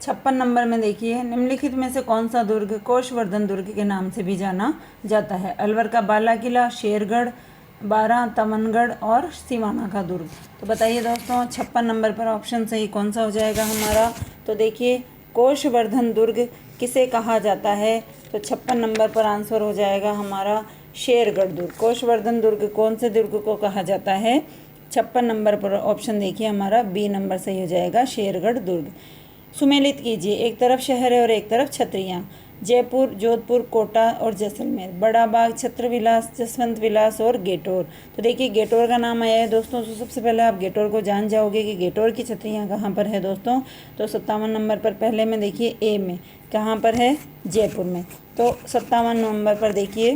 56 नंबर में देखिए, निम्नलिखित में से कौन सा दुर्ग कोषवर्धन दुर्ग के नाम से भी जाना जाता है? अलवर का बाला किला, शेरगढ़, बारा तमनगढ़ और सिवाना का दुर्ग। तो बताइए दोस्तों, 56 नंबर पर ऑप्शन सही कौन सा हो जाएगा हमारा? तो देखिए, कोषवर्धन दुर्ग किसे कहा जाता है? तो 56 नंबर पर आंसर हो जाएगा हमारा शेरगढ़ दुर्ग। कोषवर्धन दुर्ग कौन से दुर्ग को कहा जाता है? 56 नंबर पर ऑप्शन देखिए हमारा बी नंबर सही हो जाएगा, शेरगढ़ दुर्ग। सुमेलित कीजिए, एक तरफ शहर है और एक तरफ छतरियाँ। जयपुर, जोधपुर, कोटा और जैसलमेर। बड़ा बाग, छत्र विलास, जसवंत विलास और गेटोर। तो देखिए, गेटोर का नाम आया है दोस्तों, तो सबसे पहले आप गेटोर को जान जाओगे कि गेटोर की छतरियाँ कहाँ पर है दोस्तों। तो 57 नंबर पर पहले में देखिए ए में कहाँ पर है? जयपुर में। तो 57 नंबर पर देखिए,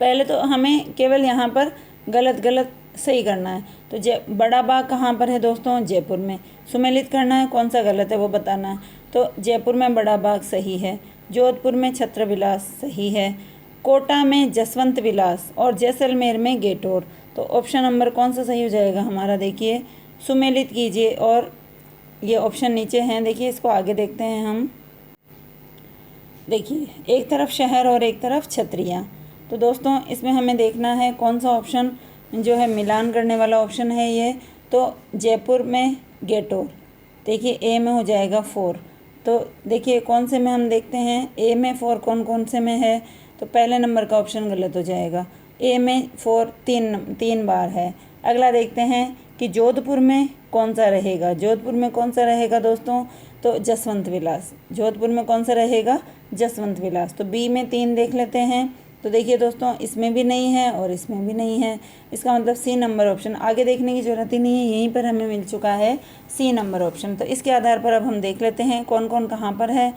पहले तो हमें केवल यहाँ पर गलत सही करना है। तो बड़ा बाग कहाँ पर है दोस्तों? जयपुर में। सुमेलित करना है, कौन सा गलत है वो बताना है। तो जयपुर में बड़ा बाग सही है, जोधपुर में छत्र विलास सही है, कोटा में जसवंत विलास और जैसलमेर में गेटोर। तो ऑप्शन नंबर कौन सा सही हो जाएगा हमारा? देखिए, सुमेलित कीजिए, और ये ऑप्शन नीचे हैं, देखिए इसको आगे देखते हैं हम। देखिए, एक तरफ शहर और एक तरफ छतरियाँ। तो दोस्तों, इसमें हमें देखना है कौन सा ऑप्शन जो है मिलान करने वाला ऑप्शन है ये। तो जयपुर में गेटोर, देखिए ए में हो जाएगा 4। तो देखिए कौन से में हम देखते हैं, ए में 4 कौन से में है? तो पहले नंबर का ऑप्शन गलत हो जाएगा। ए में 4 तीन बार है। अगला देखते हैं कि जोधपुर में कौन सा रहेगा। जोधपुर में कौन सा रहेगा दोस्तों? तो जसवंत विलास। जोधपुर में कौन सा रहेगा? जसवंत विलास। तो बी में 3 देख लेते हैं। तो देखिए दोस्तों, इसमें भी नहीं है और इसमें भी नहीं है, इसका मतलब सी नंबर ऑप्शन। आगे देखने की ज़रूरत ही नहीं है, यहीं पर हमें मिल चुका है सी नंबर ऑप्शन। तो इसके आधार पर अब हम देख लेते हैं कौन कौन कहाँ पर है।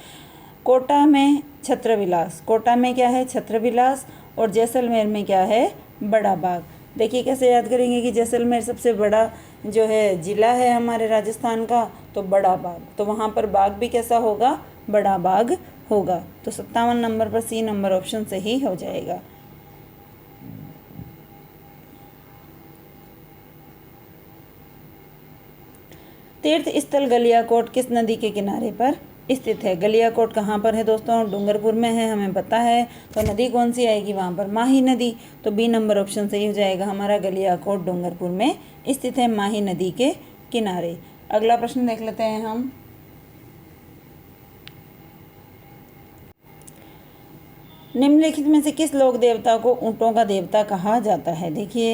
कोटा में छत्र विलास, कोटा में क्या है? छत्र विलास। और जैसलमेर में क्या है? बड़ा बाग। देखिए कैसे याद करेंगे कि जैसलमेर सबसे बड़ा जो है ज़िला है हमारे राजस्थान का, तो बड़ा बाग, तो वहाँ पर बाग भी कैसा होगा? बड़ा बाग होगा। तो 57 नंबर पर सी नंबर ऑप्शन सही हो जाएगा। तीर्थ स्थल गलियाकोट किस नदी के किनारे पर स्थित है? गलियाकोट कहाँ पर है दोस्तों? डूंगरपुर में है, हमें पता है। तो नदी कौन सी आएगी वहाँ पर? माही नदी। तो बी नंबर ऑप्शन सही हो जाएगा हमारा, गलियाकोट डूंगरपुर में स्थित है, माही नदी के किनारे। अगला प्रश्न देख लेते हैं हम। निम्नलिखित में से किस लोक देवता को ऊँटों का देवता कहा जाता है? देखिए,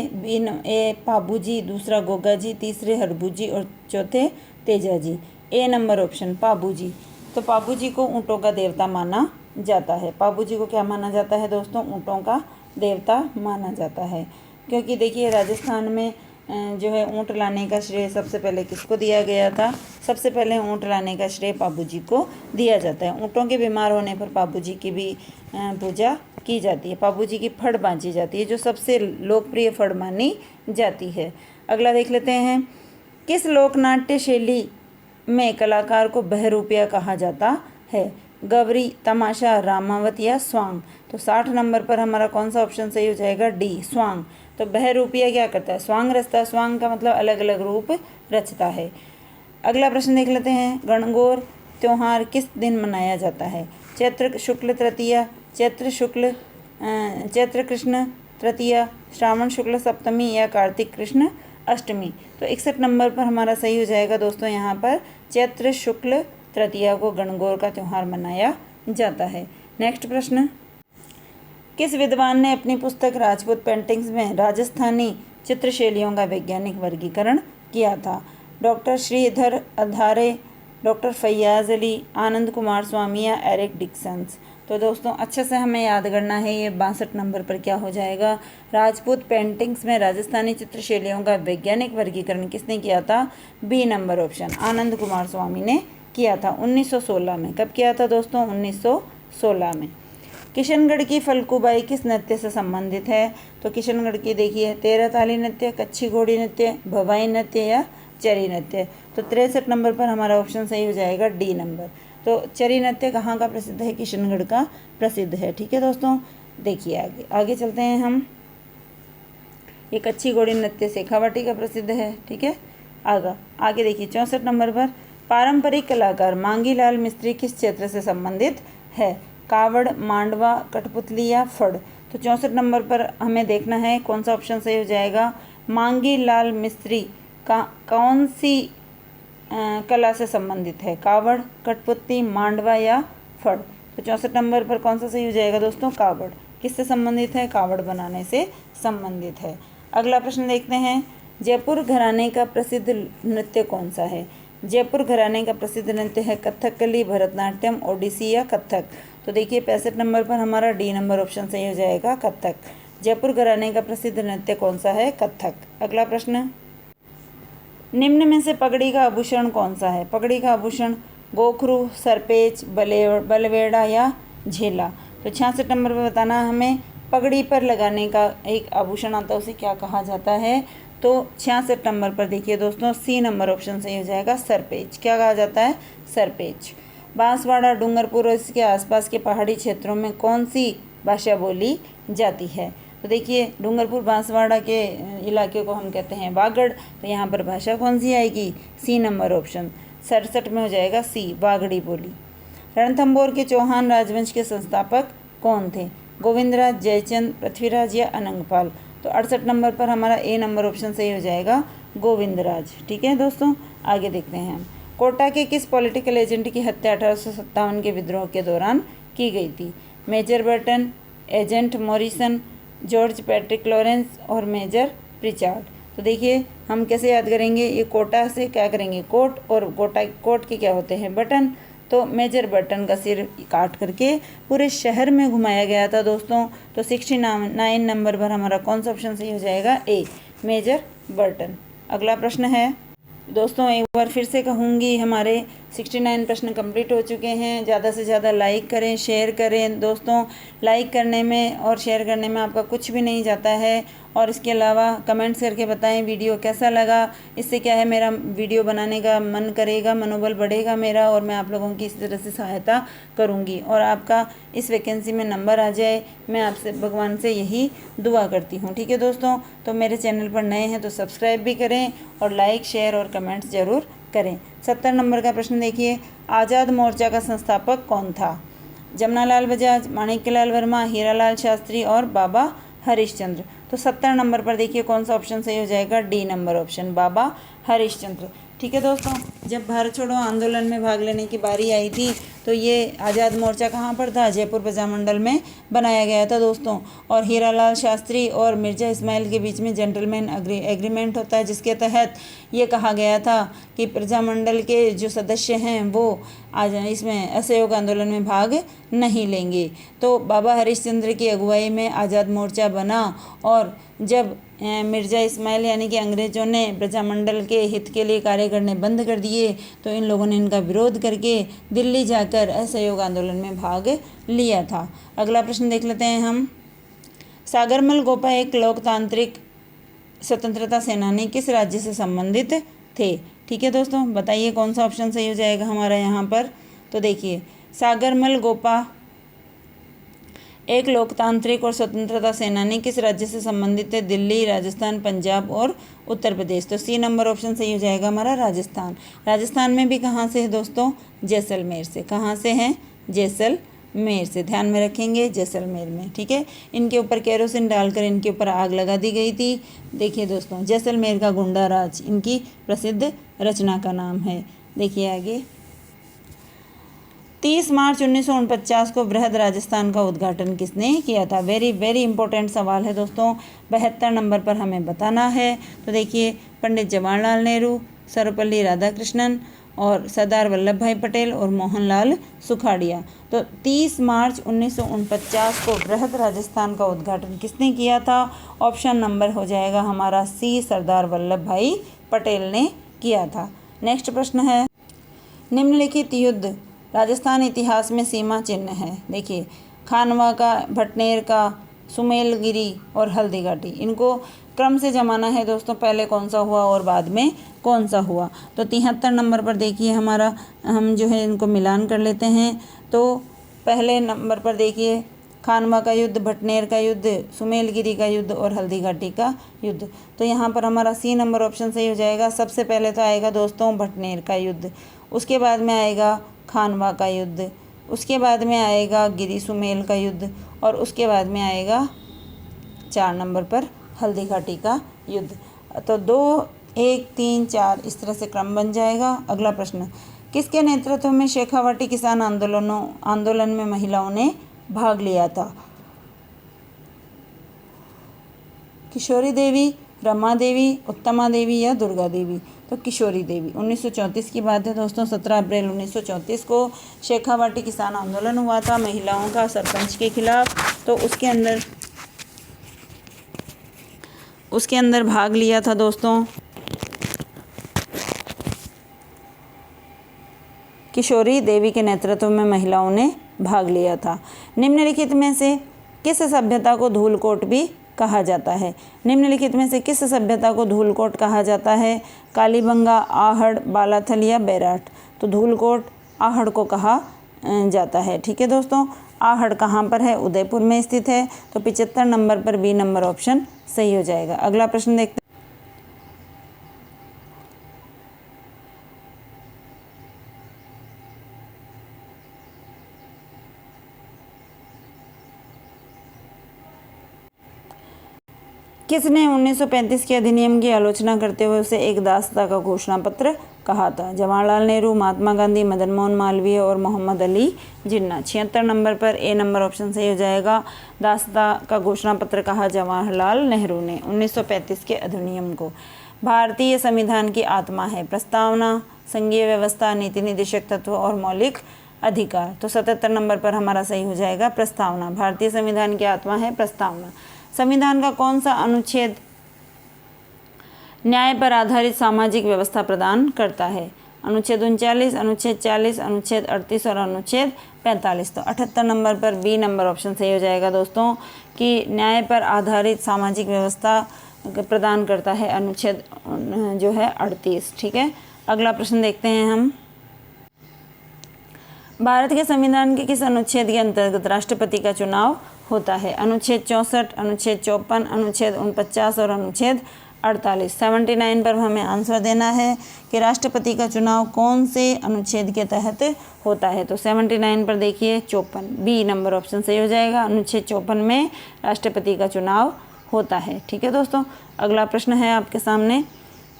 ए पाबू जी, दूसरा गोगा जी, तीसरे हरबू जी और चौथे तेजा जी। ए नंबर ऑप्शन पाबू जी। तो पाबू जी को ऊँटों का देवता माना जाता है। पाबू जी को क्या माना जाता है दोस्तों? ऊँटों का देवता माना जाता है। क्योंकि देखिए राजस्थान में जो है ऊँट लाने का श्रेय सबसे पहले किसको दिया गया था? सबसे पहले ऊँट लाने का श्रेय पापू जी को दिया जाता है। ऊँटों के बीमार होने पर पापू जी की भी पूजा की जाती है। पापू जी की फड़ बाँधी जाती है, जो सबसे लोकप्रिय फड़ मानी जाती है। अगला देख लेते हैं, किस लोकनाट्य शैली में कलाकार को बहरूपिया कहा जाता है? गवरी, तमाशा, रामावत या स्वांग? तो 60 नंबर पर हमारा कौन सा ऑप्शन सही हो जाएगा? डी, स्वांग। तो बहरूपिया क्या करता है? स्वांग रचता है। स्वांग का मतलब अलग अलग रूप रचता है। अगला प्रश्न देख लेते हैं, गणगौर त्योहार किस दिन मनाया जाता है? चैत्र शुक्ल तृतीया, चैत्र कृष्ण तृतीया, श्रावण शुक्ल सप्तमी या कार्तिक कृष्ण अष्टमी? तो 61 नंबर पर हमारा सही हो जाएगा दोस्तों यहाँ पर चैत्र शुक्ल तृतीया को गणगौर का त्यौहार मनाया जाता है। नेक्स्ट प्रश्न, किस विद्वान ने अपनी पुस्तक राजपूत पेंटिंग्स में राजस्थानी चित्र शैलियों का वैज्ञानिक वर्गीकरण किया था? डॉक्टर श्रीधर अधारे, डॉक्टर फैयाज अली, आनंद कुमार स्वामी या एरिक डिक्सन्स? तो दोस्तों अच्छे से हमें याद करना है, ये 62 नंबर पर क्या हो जाएगा? राजपूत पेंटिंग्स में राजस्थानी चित्र शैलियों का वैज्ञानिक वर्गीकरण किसने किया था? B number option, Anand Kumar स्वामी ने किया था 1916 में। कब किया था दोस्तों? 1916 में। किशनगढ़ की फलकूबाई किस नृत्य से संबंधित है? तो किशनगढ़ की देखिए 13 ताली नृत्य, कच्छी घोड़ी नृत्य, भवाई नृत्य या चरी नृत्य? तो 63 नंबर पर हमारा ऑप्शन सही हो जाएगा डी नंबर। तो चरी नृत्य कहाँ का प्रसिद्ध है? किशनगढ़ का प्रसिद्ध है। ठीक है दोस्तों, देखिए आगे चलते हैं हम। ये कच्छी घोड़ी नृत्य शेखावाटी का प्रसिद्ध है। ठीक है, आगे देखिए 64 नंबर पर, पारंपरिक कलाकार मांगीलाल मिस्त्री किस क्षेत्र से संबंधित है? कावड़, मांडवा, कठपुतली या फड़? तो 64 नंबर पर हमें देखना है कौन सा ऑप्शन सही हो जाएगा। मांगीलाल मिस्त्री का कौन सी कला से संबंधित है? कावड़, कठपुतली, मांडवा या फड़? तो 64 नंबर पर कौन सा सही हो जाएगा दोस्तों? कावड़। किससे संबंधित है? कावड़ बनाने से संबंधित है। अगला प्रश्न देखते हैं, जयपुर घराने का प्रसिद्ध नृत्य कौन सा है? जयपुर घराने का प्रसिद्ध नृत्य है कथकली, भरतनाट्यम, ओडिसी या कथक? तो देखिए 65 नंबर पर हमारा डी नंबर ऑप्शन सही हो जाएगा, कथक। जयपुर घराने का प्रसिद्ध नृत्य कौन सा है? कथक। अगला प्रश्न, निम्न में से पगड़ी का आभूषण कौन सा है? पगड़ी का आभूषण गोखरू, सरपेच, बलवेड़ा या झेला? तो 66 नंबर पर बताना हमें, पगड़ी पर लगाने का एक आभूषण आता है, उसे क्या कहा जाता है? तो 66 नंबर पर देखिए दोस्तों सी नंबर ऑप्शन सही हो जाएगा, सरपेच। क्या कहा जाता है? सरपेच। बांसवाड़ा, डूंगरपुर और इसके आसपास के पहाड़ी क्षेत्रों में कौन सी भाषा बोली जाती है? तो देखिए डूंगरपुर बांसवाड़ा के इलाके को हम कहते हैं वागड़, तो यहाँ पर भाषा कौन सी आएगी? सी नंबर ऑप्शन 67 में हो जाएगा सी, वागड़ी बोली। रणथंभौर के चौहान राजवंश के संस्थापक कौन थे? गोविंदराज, जयचंद, पृथ्वीराज या अनंगपाल? तो 68 नंबर पर हमारा ए नंबर ऑप्शन सही हो जाएगा, गोविंदराज। ठीक है दोस्तों, आगे देखते हैं हम। कोटा के किस पॉलिटिकल एजेंट की हत्या 1857 के विद्रोह के दौरान की गई थी? Major Burton, agent Morrison, George Patrick Lawrence और मेजर प्रिचार्ड? तो देखिए हम कैसे याद करेंगे, ये कोटा से क्या करेंगे? कोट, और कोट के क्या होते हैं? बटन। तो मेजर बर्टन का सिर काट करके पूरे शहर में घुमाया गया था दोस्तों। तो 69 नंबर पर हमारा कौन सा ऑप्शन सही हो जाएगा? ए, मेजर बर्टन। अगला प्रश्न है दोस्तों, एक बार फिर से कहूँगी, हमारे 69 प्रश्न कंप्लीट हो चुके हैं। ज़्यादा से ज़्यादा लाइक करें, शेयर करें दोस्तों। लाइक करने में और शेयर करने में आपका कुछ भी नहीं जाता है, और इसके अलावा कमेंट्स करके बताएं वीडियो कैसा लगा। इससे क्या है, मेरा वीडियो बनाने का मन करेगा, मनोबल बढ़ेगा मेरा, और मैं आप लोगों की इस तरह से सहायता करूंगी और आपका इस वैकेंसी में नंबर आ जाए, मैं आपसे भगवान से यही दुआ करती हूँ। ठीक है दोस्तों, तो मेरे चैनल पर नए हैं तो सब्सक्राइब भी करें और लाइक, शेयर और कमेंट्स ज़रूर करें। 70 नंबर का प्रश्न देखिए, आज़ाद मोर्चा का संस्थापक कौन था? जमनालाल बजाज, माणिक्यलाल वर्मा, हीरालाल शास्त्री और बाबा हरिश्चंद्र? तो 70 नंबर पर देखिए कौन सा ऑप्शन सही हो जाएगा? डी नंबर ऑप्शन, बाबा हरिश्चंद्र। ठीक है दोस्तों, जब भारत छोड़ो आंदोलन में भाग लेने की बारी आई थी तो ये आज़ाद मोर्चा कहाँ पर था? जयपुर प्रजामंडल में बनाया गया था दोस्तों। और हीरालाल शास्त्री और मिर्ज़ा इस्माइल के बीच में जेंटलमैन एग्रीमेंट होता है, जिसके तहत ये कहा गया था कि प्रजामंडल के जो सदस्य हैं वो आज इसमें असहयोग आंदोलन में भाग नहीं लेंगे। तो बाबा हरिश्चंद्र की अगुवाई में आज़ाद मोर्चा बना, और जब मिर्ज़ा इस्माइल यानी कि अंग्रेज़ों ने प्रजामंडल के हित के लिए कार्य करने बंद कर दिए, तो इन लोगों ने इनका विरोध करके दिल्ली जाकर असहयोग आंदोलन में भाग लिया था। अगला प्रश्न देख लेते हैं हम। सागरमल गोपा एक लोकतांत्रिक स्वतंत्रता सेनानी किस राज्य से संबंधित थे? ठीक है दोस्तों, बताइए कौन सा ऑप्शन सही हो जाएगा हमारा यहाँ पर। तो देखिए, सागरमल गोपा एक लोकतांत्रिक और स्वतंत्रता सेनानी किस राज्य से संबंधित थे? दिल्ली, राजस्थान, पंजाब और उत्तर प्रदेश। तो सी नंबर ऑप्शन सही हो जाएगा हमारा राजस्थान। राजस्थान में भी कहाँ से है दोस्तों? जैसलमेर से। कहाँ से हैं? जैसलमेर से। ध्यान में रखेंगे, जैसलमेर में। ठीक है, इनके ऊपर केरोसिन डालकर इनके ऊपर आग लगा दी गई थी। देखिए दोस्तों, जैसलमेर का गुंडा राज इनकी प्रसिद्ध रचना का नाम है। देखिए आगे, 30 मार्च 1949 को बृहद राजस्थान का उद्घाटन किसने किया था? वेरी वेरी इंपॉर्टेंट सवाल है दोस्तों, 72 नंबर पर हमें बताना है। तो देखिए, पंडित जवाहरलाल नेहरू, सर्वपल्ली राधाकृष्णन और सरदार वल्लभ भाई पटेल और मोहनलाल सुखाड़िया। तो 30 मार्च 1949 को बृहद राजस्थान का उद्घाटन किसने किया था? ऑप्शन नंबर हो जाएगा हमारा सी, सरदार वल्लभ भाई पटेल ने किया था। नेक्स्ट प्रश्न है, निम्नलिखित युद्ध राजस्थान इतिहास में सीमा चिन्ह है। देखिए, खानवा का, भटनेर का, सुमेलगिरी और हल्दी घाटी, इनको क्रम से जमाना है दोस्तों, पहले कौन सा हुआ और बाद में कौन सा हुआ। तो 73 नंबर पर देखिए हमारा, हम जो है इनको मिलान कर लेते हैं। तो पहले नंबर पर देखिए, खानवा का युद्ध, भटनेर का युद्ध, सुमेलगिरी का युद्ध और हल्दी घाटी का युद्ध। तो यहाँ पर हमारा सी नंबर ऑप्शन सही हो जाएगा। सबसे पहले तो आएगा दोस्तों भटनेर का युद्ध, उसके बाद में आएगा खानवा का युद्ध, उसके बाद में आएगा गिरी सुमेल का युद्ध, और उसके बाद में आएगा 4 नंबर पर हल्दी घाटी का युद्ध। तो 2, 1, 3, 4 इस तरह से क्रम बन जाएगा। अगला प्रश्न, किसके नेतृत्व में शेखावाटी किसान आंदोलन में महिलाओं ने भाग लिया था? किशोरी देवी, रमा देवी, उत्तमा देवी या दुर्गा देवी? तो किशोरी देवी। 1934 की बात है दोस्तों, 17 अप्रैल 1934 को शेखावाटी किसान आंदोलन हुआ था महिलाओं का सरपंच के खिलाफ। तो उसके अंदर भाग लिया था दोस्तों किशोरी देवी के नेतृत्व में महिलाओं ने भाग लिया था। निम्नलिखित में से किस सभ्यता को धूलकोट भी कहा जाता है? निम्नलिखित में से किस सभ्यता को धूलकोट कहा जाता है? कालीबंगा, आहड़, बालाथल या बैराट? तो धूलकोट आहड़ को कहा जाता है। ठीक है दोस्तों, आहड़ कहाँ पर है? उदयपुर में स्थित है। तो 75 नंबर पर बी नंबर ऑप्शन सही हो जाएगा। अगला प्रश्न देखते हैं। किसने 1935 के अधिनियम की आलोचना करते हुए उसे एक दासता का घोषणा पत्र कहा था? जवाहरलाल नेहरू, महात्मा गांधी, मदन मोहन मालवीय और मोहम्मद अली जिन्ना। 76 नंबर पर ए नंबर ऑप्शन सही हो जाएगा। दासता का घोषणा पत्र कहा जवाहरलाल नेहरू ने 1935 के अधिनियम को। भारतीय संविधान की आत्मा है प्रस्तावना, संघीय व्यवस्था, नीति निदेशक तत्व और मौलिक अधिकार। तो 77 नंबर पर हमारा सही हो जाएगा प्रस्तावना। भारतीय संविधान की आत्मा है प्रस्तावना। संविधान का कौन सा अनुच्छेद न्याय पर आधारित सामाजिक व्यवस्था प्रदान करता है? अनुच्छेद 39, अनुच्छेद 40, अनुच्छेद 38 और अनुच्छेद 45। तो 78 नंबर पर बी नंबर ऑप्शन सही हो जाएगा दोस्तों कि न्याय पर आधारित सामाजिक व्यवस्था प्रदान करता है अनुच्छेद जो है 38। ठीक है, अगला प्रश्न देखते हैं हम। भारत के संविधान के किस अनुच्छेद के अंतर्गत राष्ट्रपति का चुनाव होता है? अनुच्छेद 64, अनुच्छेद 54, अनुच्छेद 49 और अनुच्छेद 48। 79 पर हमें आंसर देना है कि राष्ट्रपति का चुनाव कौन से अनुच्छेद के तहत होता है। तो 79 पर देखिए 54, बी नंबर ऑप्शन सही हो जाएगा। अनुच्छेद 54 में राष्ट्रपति का चुनाव होता है। ठीक है दोस्तों, अगला प्रश्न है आपके सामने।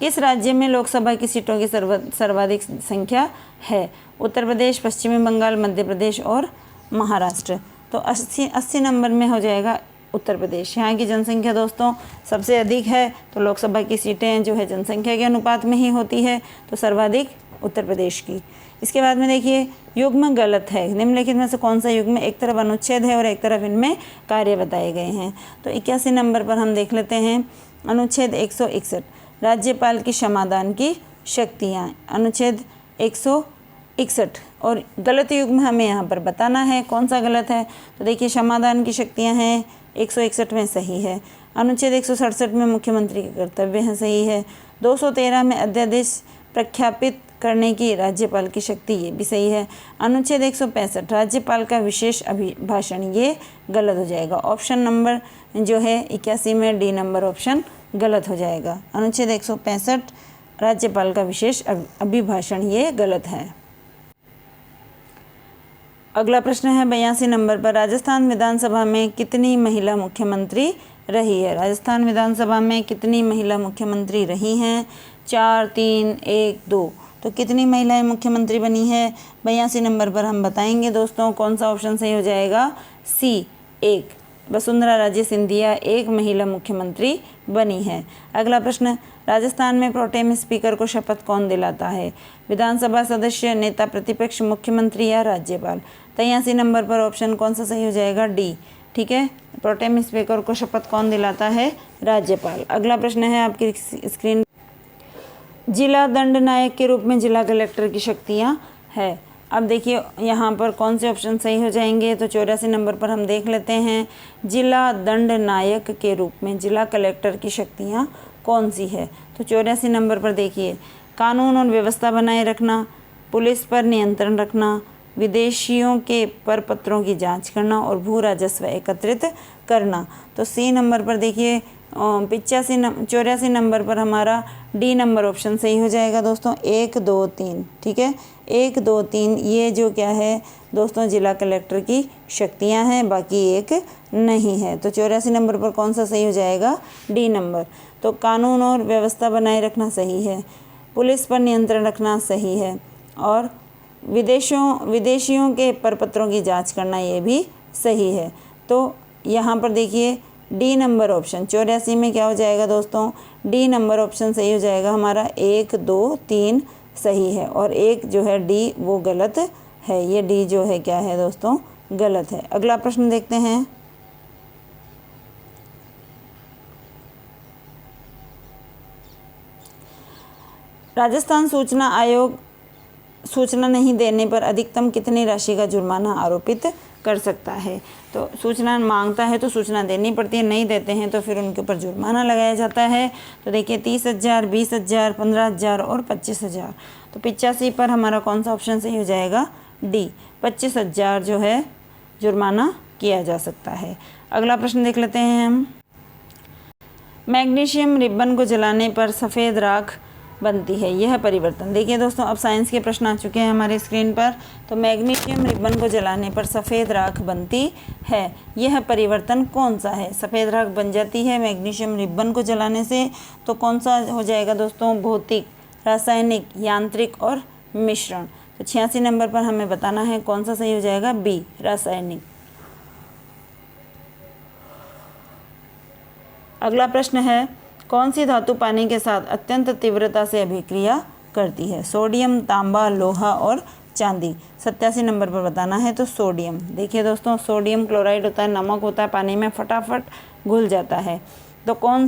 किस राज्य में लोकसभा की सीटों की सर्वाधिक संख्या है? उत्तर प्रदेश, पश्चिमी बंगाल, मध्य प्रदेश और महाराष्ट्र। तो 80 नंबर में हो जाएगा उत्तर प्रदेश। यहाँ की जनसंख्या दोस्तों सबसे अधिक है, तो लोकसभा की सीटें जो है जनसंख्या के अनुपात में ही होती है, तो सर्वाधिक उत्तर प्रदेश की। इसके बाद में देखिए युग्म गलत है। निम्नलिखित में से कौन सा युग्म एक तरफ अनुच्छेद है और एक तरफ इनमें कार्य बताए गए हैं? तो 81 नंबर पर हम देख लेते हैं अनुच्छेद 161, राज्यपाल की क्षमादान की शक्तियाँ। अनुच्छेद 161 और गलत युग्म हमें यहाँ पर बताना है, कौन सा गलत है? तो देखिए क्षमादान की शक्तियाँ हैं 161 में सही है। अनुच्छेद 167 में मुख्यमंत्री के कर्तव्य हैं, सही है। 213 में अध्यादेश प्रख्यापित करने की राज्यपाल की शक्ति, ये भी सही है। अनुच्छेद 165 राज्यपाल का विशेष अभिभाषण, ये गलत हो जाएगा। ऑप्शन नंबर जो है 81 में डी नंबर ऑप्शन गलत हो जाएगा। अनुच्छेद 165 राज्यपाल का विशेष अभिभाषण, ये गलत है। अगला प्रश्न है 82 नंबर पर, राजस्थान विधानसभा में कितनी महिला मुख्यमंत्री रही है? राजस्थान विधानसभा में कितनी महिला मुख्यमंत्री रही हैं? 4, 3, 1, 2। तो कितनी महिलाएं मुख्यमंत्री बनी है? 82 नंबर पर हम बताएंगे दोस्तों कौन सा ऑप्शन सही हो जाएगा। सी 1, वसुंधरा राजे सिंधिया एक महिला मुख्यमंत्री बनी है। अगला प्रश्न, राजस्थान में प्रोटेम स्पीकर को शपथ कौन दिलाता है? विधानसभा सदस्य, नेता प्रतिपक्ष, मुख्यमंत्री या राज्यपाल? 83 नंबर पर ऑप्शन कौन सा सही हो जाएगा? डी। ठीक है, प्रोटेम स्पीकर को शपथ कौन दिलाता है? राज्यपाल। अगला प्रश्न है आपकी स्क्रीन, जिला दंड नायक के रूप में जिला कलेक्टर की शक्तियाँ है। अब देखिए यहाँ पर कौन से ऑप्शन सही हो जाएंगे। तो 84 नंबर पर हम देख लेते हैं, जिला दंड नायक के रूप में जिला कलेक्टर की शक्तियाँ कौन सी है? तो 84 नंबर पर देखिए, कानून और व्यवस्था बनाए रखना, पुलिस पर नियंत्रण रखना, विदेशियों के परपत्रों की जांच करना और भू राजस्व एकत्रित करना। तो सी नंबर पर देखिए 84 नंबर पर हमारा डी नंबर ऑप्शन सही हो जाएगा दोस्तों। 1, 2, 3। ठीक है, 1, 2, 3 ये जो क्या है दोस्तों जिला कलेक्टर की शक्तियां हैं, बाकी एक नहीं है। तो 84 नंबर पर कौन सा सही हो जाएगा? D number. तो कानून और व्यवस्था बनाए रखना सही है, पुलिस पर नियंत्रण रखना सही है, और विदेशियों के परपत्रों की जांच करना ये भी सही है। तो यहाँ पर देखिए डी नंबर ऑप्शन 84 में क्या हो जाएगा दोस्तों? डी नंबर ऑप्शन सही हो जाएगा हमारा। 1, 2, 3 सही है, और एक जो है डी वो गलत है। ये डी जो है क्या है दोस्तों? गलत है। अगला प्रश्न देखते हैं, राजस्थान सूचना आयोग सूचना नहीं देने पर अधिकतम कितनी राशि का जुर्माना आरोपित कर सकता है? तो सूचना मांगता है तो सूचना देनी पड़ती है, नहीं देते हैं तो फिर उनके ऊपर जुर्माना लगाया जाता है। तो देखिए 30,000, 20,000, 15,000 और 25,000। तो 85 पर हमारा कौन सा ऑप्शन सही हो जाएगा? डी। 25,000 जो है जुर्माना किया जा सकता है। अगला प्रश्न देख लेते हैं हम, मैग्नीशियम रिबन को जलाने पर सफ़ेद राख बनती है, यह परिवर्तन। देखिए दोस्तों अब साइंस के प्रश्न आ चुके हैं हमारे स्क्रीन पर। तो मैग्नीशियम रिबन को जलाने पर सफ़ेद राख बनती है, यह परिवर्तन कौन सा है? सफ़ेद राख बन जाती है मैग्नीशियम रिबन को जलाने से, तो कौन सा हो जाएगा दोस्तों? भौतिक, रासायनिक, यांत्रिक और मिश्रण। तो 86 नंबर पर हमें बताना है कौन सा सही हो जाएगा? बी, रासायनिक। अगला प्रश्न है, कौन सी धातु पानी के साथ अत्यंत तीव्रता से अभिक्रिया करती है? सोडियम, तांबा, लोहा और चांदी। 87 नंबर पर बताना है। तो सोडियम। देखिए दोस्तों सोडियम क्लोराइड होता है, नमक होता है, पानी में फटाफट घुल जाता है। तो कौन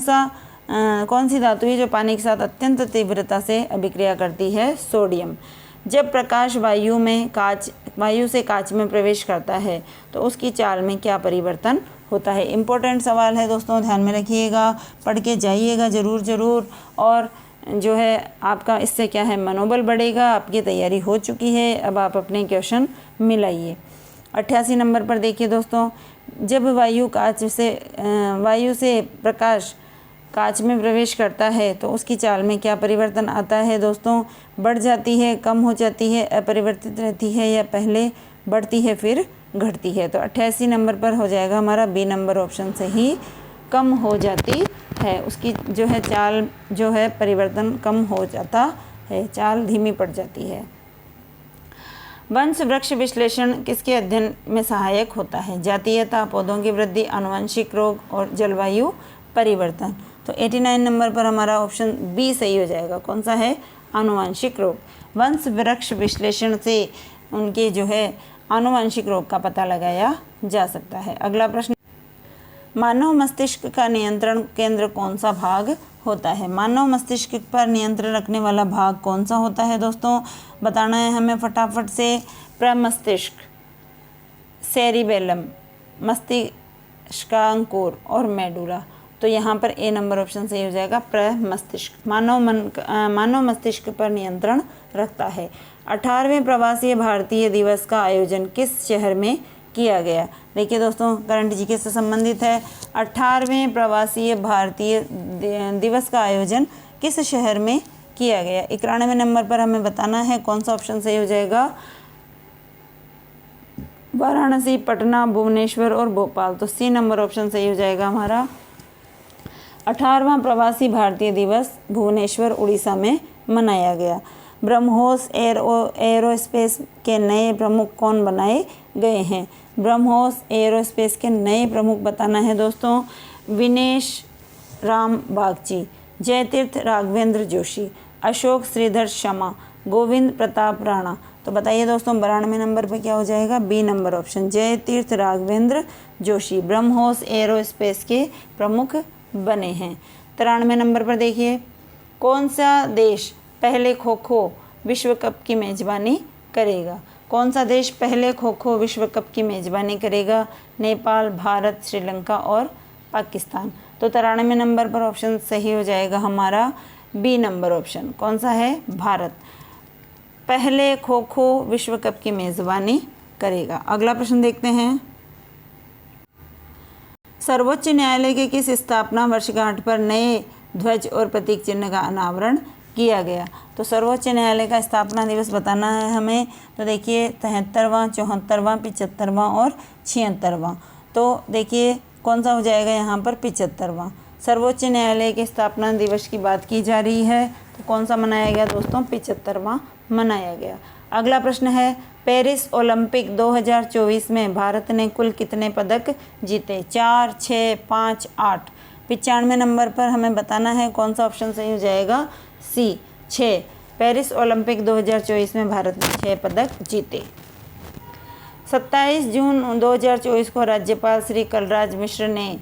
सी धातु है जो पानी के साथ अत्यंत तीव्रता से अभिक्रिया करती है? सोडियम। जब प्रकाश वायु से कांच में प्रवेश करता है तो उसकी चाल में क्या परिवर्तन होता है? इम्पोर्टेंट सवाल है दोस्तों, ध्यान में रखिएगा, पढ़ के जाइएगा ज़रूर। और जो है आपका इससे क्या है मनोबल बढ़ेगा, आपकी तैयारी हो चुकी है, अब आप अपने क्वेश्चन मिलाइए। 88 नंबर पर देखिए दोस्तों, जब वायु से प्रकाश कांच में प्रवेश करता है तो उसकी चाल में क्या परिवर्तन आता है दोस्तों? बढ़ जाती है, कम हो जाती है, अपरिवर्तित रहती है, या पहले बढ़ती है फिर घटती है? तो 88 नंबर पर हो जाएगा हमारा बी नंबर ऑप्शन सही, कम हो जाती है, उसकी जो है चाल जो है परिवर्तन कम हो जाता है, चाल धीमी पड़ जाती है। वंश वृक्ष विश्लेषण किसके अध्ययन में सहायक होता है? जातीयता, पौधों की वृद्धि, आनुवंशिक रोग और जलवायु परिवर्तन। तो 89 नंबर पर हमारा ऑप्शन बी सही हो जाएगा। कौन सा है? आनुवंशिक रोग। वंश वृक्ष विश्लेषण से उनके जो है आनुवंशिक रोग का पता लगाया जा सकता है। अगला प्रश्न, मानव मस्तिष्क का नियंत्रण केंद्र कौन सा भाग होता है? मानव मस्तिष्क पर नियंत्रण रखने वाला भाग कौन सा होता है दोस्तों? बताना है हमें फटाफट से। प्रमस्तिष्क, सेरिबेलम, मस्तिष्कांकुर और मेडुला। तो यहाँ पर ए नंबर ऑप्शन सही हो जाएगा, प्रमस्तिष्क। मानव मस्तिष्क पर नियंत्रण रखता है। 18वें प्रवासी भारतीय दिवस का आयोजन किस शहर में किया गया? देखिए दोस्तों, करंट जीके से संबंधित है। 18वें प्रवासी भारतीय दिवस का आयोजन किस शहर में किया गया? 91 नंबर पर हमें बताना है कौन सा ऑप्शन सही हो जाएगा। वाराणसी, पटना, भुवनेश्वर और भोपाल। तो सी नंबर ऑप्शन सही हो जाएगा हमारा। 18वां प्रवासी भारतीय दिवस भुवनेश्वर, उड़ीसा में मनाया गया। ब्रह्मोस एरोस्पेस के नए प्रमुख कौन बनाए गए हैं? ब्रह्मोस एरोस्पेस के नए प्रमुख बताना है दोस्तों, विनेश राम बागची, जयतीर्थ राघवेंद्र जोशी, अशोक श्रीधर शर्मा, गोविंद प्रताप राणा। तो बताइए दोस्तों, 92 नंबर पे क्या हो जाएगा? B number option, Jayatirtha Raghavendra Joshi BrahMos aerospace के प्रमुख बने हैं। 93 नंबर पर देखिए, कौन सा देश पहले खो खो विश्व कप की मेज़बानी करेगा? कौन सा देश पहले खो खो विश्व कप की मेज़बानी करेगा? नेपाल, भारत, श्रीलंका और पाकिस्तान। तो 93 नंबर पर ऑप्शन सही हो जाएगा हमारा बी नंबर ऑप्शन। कौन सा है? भारत पहले खो खो विश्व कप की मेज़बानी करेगा। अगला प्रश्न देखते हैं, सर्वोच्च न्यायालय के किस स्थापना वर्षगांठ पर नए ध्वज और प्रतीक चिन्ह का अनावरण किया गया? तो सर्वोच्च न्यायालय का स्थापना दिवस बताना है हमें। तो देखिए 73वां, 74वां, 75वां और 76वां। तो देखिए कौन सा हो जाएगा यहाँ पर? 75वां। सर्वोच्च न्यायालय के स्थापना दिवस की बात की जा रही है, तो कौन सा मनाया गया दोस्तों? 75वां मनाया गया। अगला प्रश्न है, पेरिस ओलंपिक 2024 में भारत ने कुल कितने पदक जीते? 4, 6, 5, 8। 95 नंबर पर हमें बताना है कौन सा ऑप्शन सही हो जाएगा? सी 6। पेरिस ओलंपिक 2024 में भारत ने 6 पदक जीते। 27 जून 2024 को राज्यपाल श्री कलराज मिश्र ने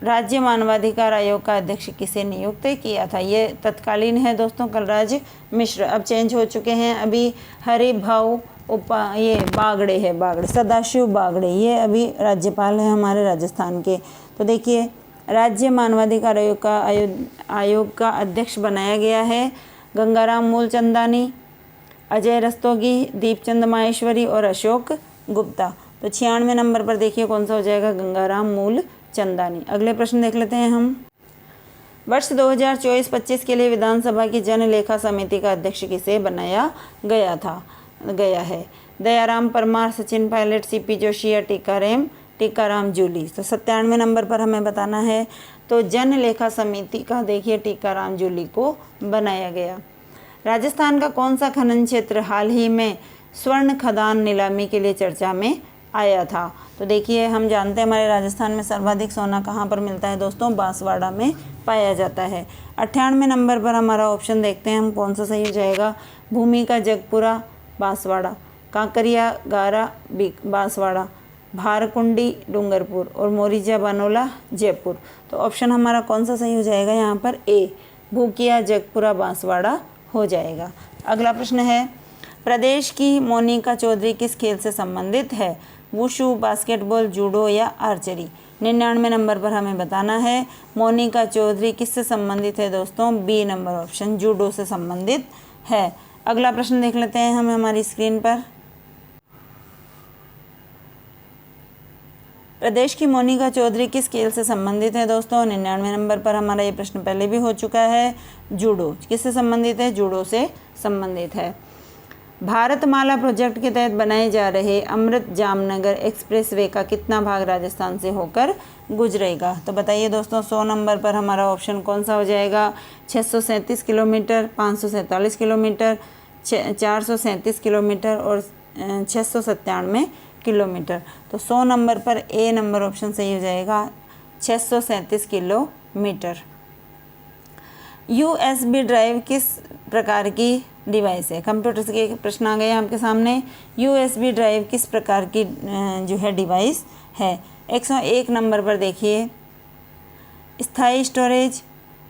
राज्य मानवाधिकार आयोग का अध्यक्ष किसे नियुक्त किया था? ये तत्कालीन है दोस्तों, कलराज मिश्र। अब चेंज हो चुके हैं, अभी हरिभाऊ ये बागड़े है, बागड़े, सदाशिव बागड़े, ये अभी राज्यपाल है हमारे राजस्थान के। तो देखिए राज्य मानवाधिकार आयोग का अध्यक्ष बनाया गया है गंगाराम मूलचंदानी, अजय रस्तोगी, दीपचंद माहेश्वरी और अशोक गुप्ता। तो 96 नंबर पर देखिए कौन सा हो जाएगा? गंगाराम मूलचंदानी। अगले प्रश्न देख लेते हैं हम, वर्ष 2024-25 के लिए विधानसभा की जन लेखा समिति का अध्यक्ष किसे बनाया गया है? दयाराम परमार, सचिन पायलट, सीपी जोशी या टीकाराम जूली। तो 97 नंबर पर हमें बताना है। तो जन लेखा समिति का देखिए टीकाराम जूली को बनाया गया। राजस्थान का कौन सा खनन क्षेत्र हाल ही में स्वर्ण खदान नीलामी के लिए चर्चा में आया था? तो देखिए हम जानते हैं हमारे राजस्थान में सर्वाधिक सोना कहाँ पर मिलता है दोस्तों? बांसवाड़ा में पाया जाता है। 98 नंबर पर हमारा ऑप्शन देखते हैं हम कौन सा सही हो जाएगा? भूमि का जगपुरा बांसवाड़ा, कांकरिया गारा बांसवाड़ा, भारकुंडी डूंगरपुर और मोरिजा बनोला जयपुर। तो ऑप्शन हमारा कौन सा सही हो जाएगा यहाँ पर? ए भूकिया जगपुरा बांसवाड़ा हो जाएगा। अगला प्रश्न है, प्रदेश की मोनिका चौधरी किस खेल से संबंधित है? वुशु, बास्केटबॉल, जूडो या आर्चरी। 99 नंबर पर हमें बताना है मोनिका चौधरी किससे संबंधित है दोस्तों? बी नंबर ऑप्शन, जूडो से संबंधित है। अगला प्रश्न देख लेते हैं हम हमारी स्क्रीन पर, प्रदेश की मोनिका चौधरी किस खेल से संबंधित है दोस्तों? 99 नंबर पर हमारा ये प्रश्न पहले भी हो चुका है। जूडो किससे संबंधित है? जूडो से संबंधित है। भारतमाला प्रोजेक्ट के तहत बनाए जा रहे अमृत जामनगर एक्सप्रेसवे का कितना भाग राजस्थान से होकर गुजरेगा? तो बताइए दोस्तों, 100 नंबर पर हमारा ऑप्शन कौन सा हो जाएगा? 637 किलोमीटर, 547 किलोमीटर, 437 किलोमीटर और 697 किलोमीटर। तो 100 नंबर पर ए नंबर ऑप्शन सही हो जाएगा, 637 किलोमीटर। USB ड्राइव किस प्रकार की डिवाइस है? कंप्यूटर से एक प्रश्न आ गया आपके सामने। USB ड्राइव किस प्रकार की जो है डिवाइस है? 101 नंबर पर देखिए, स्थायी स्टोरेज,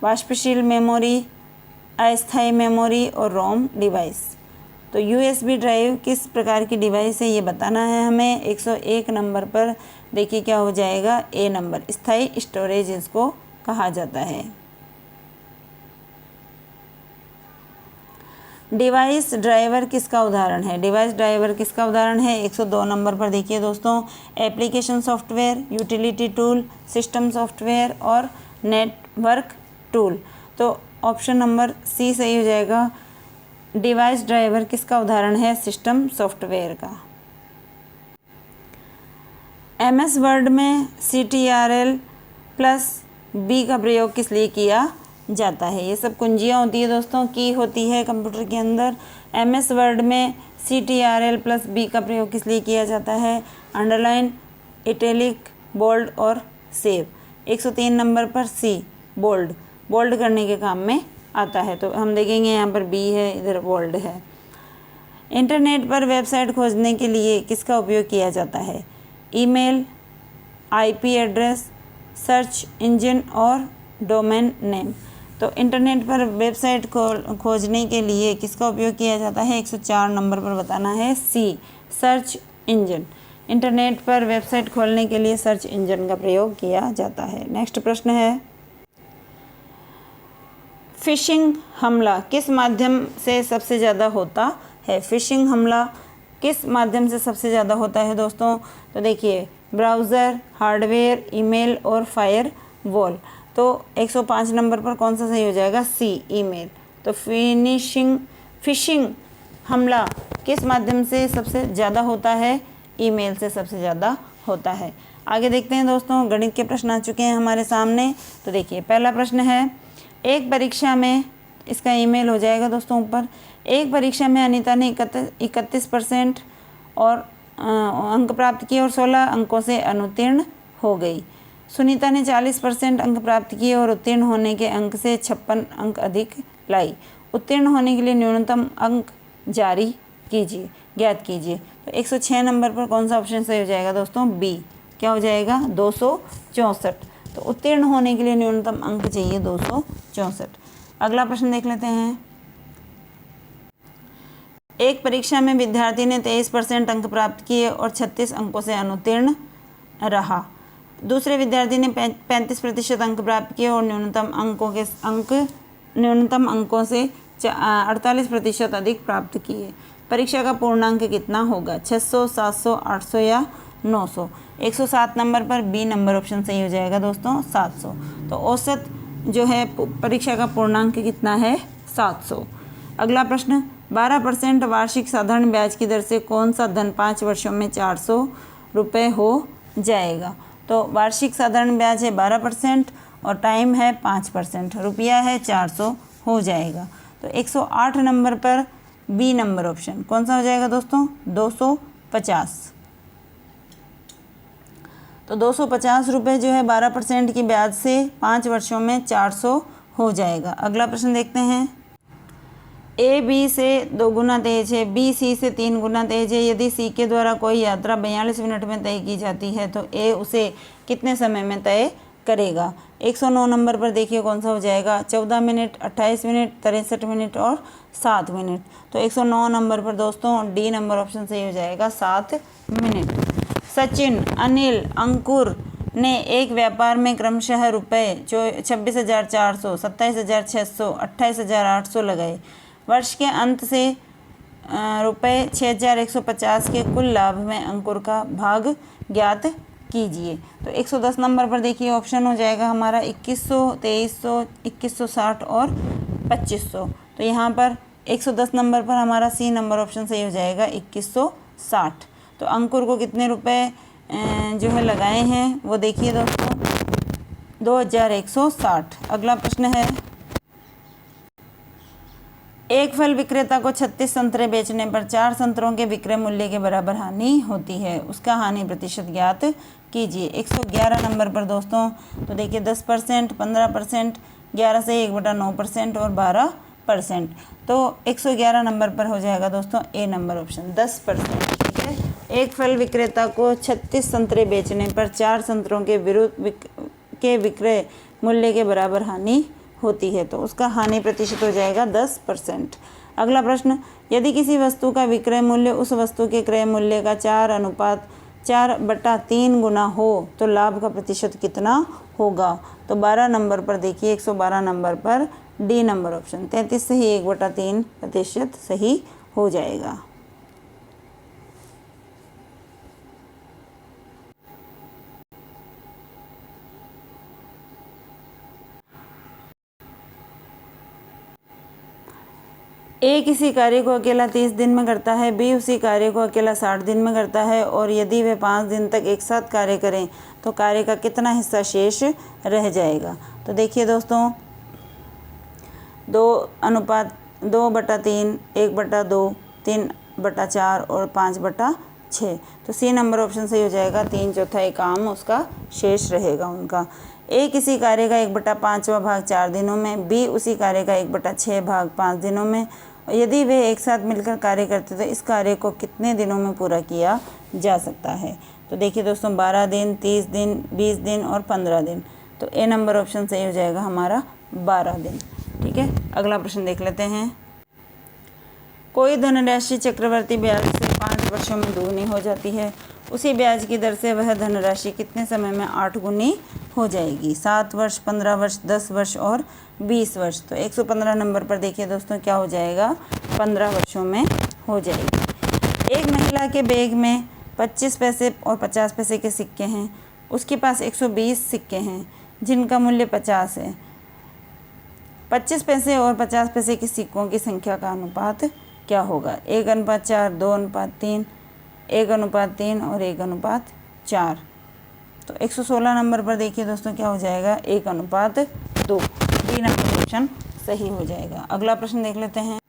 वाष्पशील मेमोरी, अस्थायी मेमोरी और रोम डिवाइस। तो USB ड्राइव किस प्रकार की डिवाइस है ये बताना है हमें। 101 नंबर पर देखिए क्या हो जाएगा, ए नंबर, स्थायी स्टोरेज इसको कहा जाता है। डिवाइस ड्राइवर किसका उदाहरण है? डिवाइस ड्राइवर किसका उदाहरण है? 102 नंबर पर देखिए दोस्तों, application software, utility tool, system software और नेटवर्क टूल। तो ऑप्शन नंबर सी सही हो जाएगा। डिवाइस ड्राइवर किसका उदाहरण है? सिस्टम सॉफ्टवेयर का। MS वर्ड में CTRL प्लस B का प्रयोग किस लिए किया जाता है? ये सब कुंजियाँ होती है दोस्तों, की होती है कंप्यूटर के अंदर। MS वर्ड में CTRL प्लस B का प्रयोग किस लिए किया जाता है? अंडरलाइन, इटैलिक, बोल्ड और सेव। 103 नंबर पर C, बोल्ड करने के काम में आता है। तो हम देखेंगे यहाँ पर B है, इधर बोल्ड है। इंटरनेट पर वेबसाइट खोजने के लिए किसका उपयोग किया जाता है? Email, IP address, search engine और डोमेन नेम। तो इंटरनेट पर वेबसाइट खोजने के लिए किसका उपयोग किया जाता है? 104 नंबर पर बताना है C, सर्च इंजन। इंटरनेट पर वेबसाइट खोलने के लिए सर्च इंजन का प्रयोग किया जाता है। नेक्स्ट प्रश्न है, फिशिंग हमला किस माध्यम से सबसे ज़्यादा होता है? फिशिंग हमला किस माध्यम से सबसे ज़्यादा होता है दोस्तों? तो देखिए, ब्राउज़र, हार्डवेयर, ईमेल और फायरवॉल। तो 105 नंबर पर कौन सा सही हो जाएगा? C, email. तो फिशिंग हमला किस माध्यम से सबसे ज़्यादा होता है? ईमेल से सबसे ज़्यादा होता है। आगे देखते हैं दोस्तों, गणित के प्रश्न आ चुके हैं हमारे सामने। तो देखिए, पहला प्रश्न है, एक परीक्षा में, इसका ईमेल हो जाएगा दोस्तों ऊपर, एक परीक्षा में अनीता ने 31% और अंक प्राप्त किए और 16 अंकों से अनुत्तीर्ण हो गई। सुनीता ने 40% अंक प्राप्त किए और उत्तीर्ण होने के अंक से 56 अंक अधिक लाई। उत्तीर्ण होने के लिए न्यूनतम अंक ज्ञात कीजिए। तो 106 नंबर पर कौन सा ऑप्शन सही हो जाएगा दोस्तों? B, क्या हो जाएगा? 264। तो उत्तीर्ण होने के लिए न्यूनतम अंक चाहिए 264। अगला प्रश्न देख लेते हैं। एक परीक्षा में विद्यार्थी ने 23% अंक प्राप्त किए और 36 अंकों से अनुत्तीर्ण रहा। दूसरे विद्यार्थी ने 35% अंक प्राप्त किए और न्यूनतम अंकों से 48% अधिक प्राप्त किए। परीक्षा का पूर्णांक कितना होगा? 600, 700, 800 या 900। 107 नंबर पर B नंबर ऑप्शन सही हो जाएगा दोस्तों, 700। तो औसत जो है परीक्षा का पूर्णांक कितना है? 700। अगला प्रश्न, 12% वार्षिक साधारण ब्याज की दर से कौन सा धन 5 वर्षों में 400 रुपये हो जाएगा? तो वार्षिक साधारण ब्याज है 12% और टाइम है 5%, रुपया है 400 हो जाएगा। तो 108 नंबर पर B नंबर ऑप्शन कौन सा हो जाएगा दोस्तों? 250। तो 250 रुपये जो है 12% की ब्याज से 5 वर्षों में 400 हो जाएगा। अगला प्रश्न देखते हैं। A B से 2 गुना तेज है, B C से 3 गुना तेज है। यदि C के द्वारा कोई यात्रा 42 मिनट में तय की जाती है तो A उसे कितने समय में तय करेगा? 109 नंबर पर देखिए कौन सा हो जाएगा? 14 मिनट, 28 मिनट, 63 मिनट और 7 मिनट। तो 109 नंबर पर दोस्तों D नंबर ऑप्शन सही हो जाएगा, 7 मिनट। सचिन, अनिल, अंकुर ने एक व्यापार में क्रमशः रुपये 26,400, 27,600, 28,800 लगाए। वर्ष के अंत से रुपये 6,150 के कुल लाभ में अंकुर का भाग ज्ञात कीजिए। तो 110 नंबर पर देखिए ऑप्शन हो जाएगा हमारा 2100, 2300, 2160 और 2500। तो यहाँ पर 110 नंबर पर हमारा सी नंबर ऑप्शन सही हो जाएगा 2160। तो अंकुर को कितने रुपए जो है लगाए हैं वो देखिए दोस्तों 2160। अगला प्रश्न है, एक फल विक्रेता को 36 संतरे बेचने पर 4 संतरों के विक्रय मूल्य के बराबर हानि होती है, उसका हानि प्रतिशत ज्ञात कीजिए। 111 नंबर पर दोस्तों तो देखिए 10%, 15%, 11 से 1/9% और 12%। तो 111 नंबर पर हो जाएगा दोस्तों ए नंबर ऑप्शन 10%। ठीक है, एक फल विक्रेता को 36 संतरे बेचने पर 4 संतरों के विक्रय मूल्य के बराबर हानि होती है, तो उसका हानि प्रतिशत हो जाएगा 10%। अगला प्रश्न, यदि किसी वस्तु का विक्रय मूल्य उस वस्तु के क्रय मूल्य का 4/3 गुना हो तो लाभ का प्रतिशत कितना होगा? तो 12 नंबर पर देखिए 112 नंबर पर डी नंबर ऑप्शन 33 से ही 1/3% सही हो जाएगा। ए किसी कार्य को अकेला 30 दिन में करता है, बी उसी कार्य को अकेला 60 दिन में करता है और यदि वे 5 दिन तक एक साथ कार्य करें तो कार्य का कितना हिस्सा शेष रह जाएगा? तो देखिए दोस्तों 2/3, 1/2, 3/4 और 5/6। तो सी नंबर ऑप्शन सही हो जाएगा, 3/4 काम उसका शेष रहेगा उनका। ए किसी कार्य का 1/5वां भाग 4 दिनों में, बी उसी कार्य का 1/6 भाग 5 दिनों में, यदि वे एक साथ मिलकर कार्य करते तो इस कार्य को कितने दिनों में पूरा किया जा सकता है? तो देखिए दोस्तों 12 दिन, 30 दिन, 20 दिन और 15 दिन। तो ए नंबर ऑप्शन सही हो जाएगा हमारा 12 दिन। ठीक है, अगला प्रश्न देख लेते हैं। कोई धनराशि चक्रवर्ती ब्याज से 5 वर्षों में दुगनी हो जाती है, उसी ब्याज की दर से वह धनराशि कितने समय में 8 गुनी हो जाएगी? 7 वर्ष, 15 वर्ष, 10 वर्ष और 20 वर्ष। तो 115 नंबर पर देखिए दोस्तों क्या हो जाएगा? 15 वर्षों में हो जाएगी। एक महिला के बैग में 25 पैसे और 50 पैसे के सिक्के हैं, उसके पास 120 सिक्के हैं जिनका मूल्य 50 है। 25 पैसे और 50 पैसे के सिक्कों की संख्या का अनुपात क्या होगा? 1:4, 2:3, 1:3 और 1:4। तो 116 नंबर पर देखिए दोस्तों क्या हो जाएगा? 1:2। डी नंबर ऑप्शन सही हो जाएगा। अगला प्रश्न देख लेते हैं।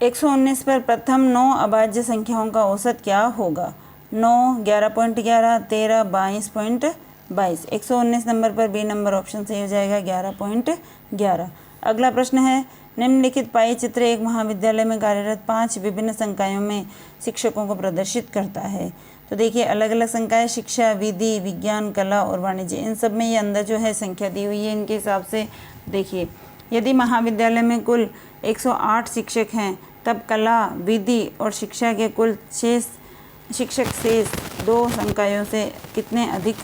एक 119 पर प्रथम 9 अभाज्य संख्याओं का औसत क्या होगा? 9, 11.11, 13, 22.22। 119 नंबर पर बी नंबर ऑप्शन सही हो जाएगा 11.11। अगला प्रश्न है, निम्नलिखित पाई चित्र एक महाविद्यालय में कार्यरत 5 विभिन्न संकायों में शिक्षकों को प्रदर्शित करता है। तो देखिए अलग अलग संकाय शिक्षा, विधि, विज्ञान, कला और वाणिज्य, इन सब में ये अंदर जो है संख्या दी हुई है इनके हिसाब से। देखिए यदि महाविद्यालय में कुल 108 शिक्षक हैं तब कला, विधि और शिक्षा के कुल 6 शिक्षक शेष 2 संकायों से कितने अधिक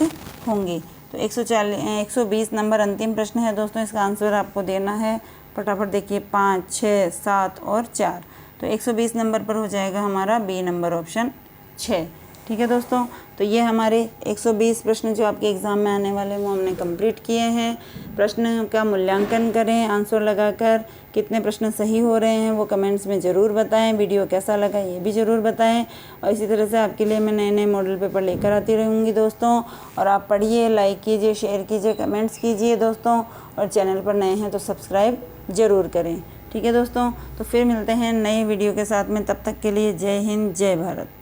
होंगे? तो 120 नंबर अंतिम प्रश्न है दोस्तों, इसका आंसर आपको देना है। फटाफट देखिए 5, 6, 7 और 4। तो 120 नंबर पर हो जाएगा हमारा बी नंबर ऑप्शन 6। ठीक है दोस्तों, तो ये हमारे 120 प्रश्न जो आपके एग्ज़ाम में आने वाले हैं वो हमने कंप्लीट किए हैं। प्रश्न का मूल्यांकन करें आंसर लगाकर, कितने प्रश्न सही हो रहे हैं वो कमेंट्स में ज़रूर बताएं। वीडियो कैसा लगा ये भी ज़रूर बताएं और इसी तरह से आपके लिए मैं नए नए मॉडल पेपर लेकर आती रहूँगी दोस्तों। और आप पढ़िए, लाइक कीजिए, शेयर कीजिए, कमेंट्स कीजिए दोस्तों, और चैनल पर नए हैं तो सब्सक्राइब ज़रूर करें। ठीक है दोस्तों, तो फिर मिलते हैं नए वीडियो के साथ में, तब तक के लिए जय हिंद, जय भारत।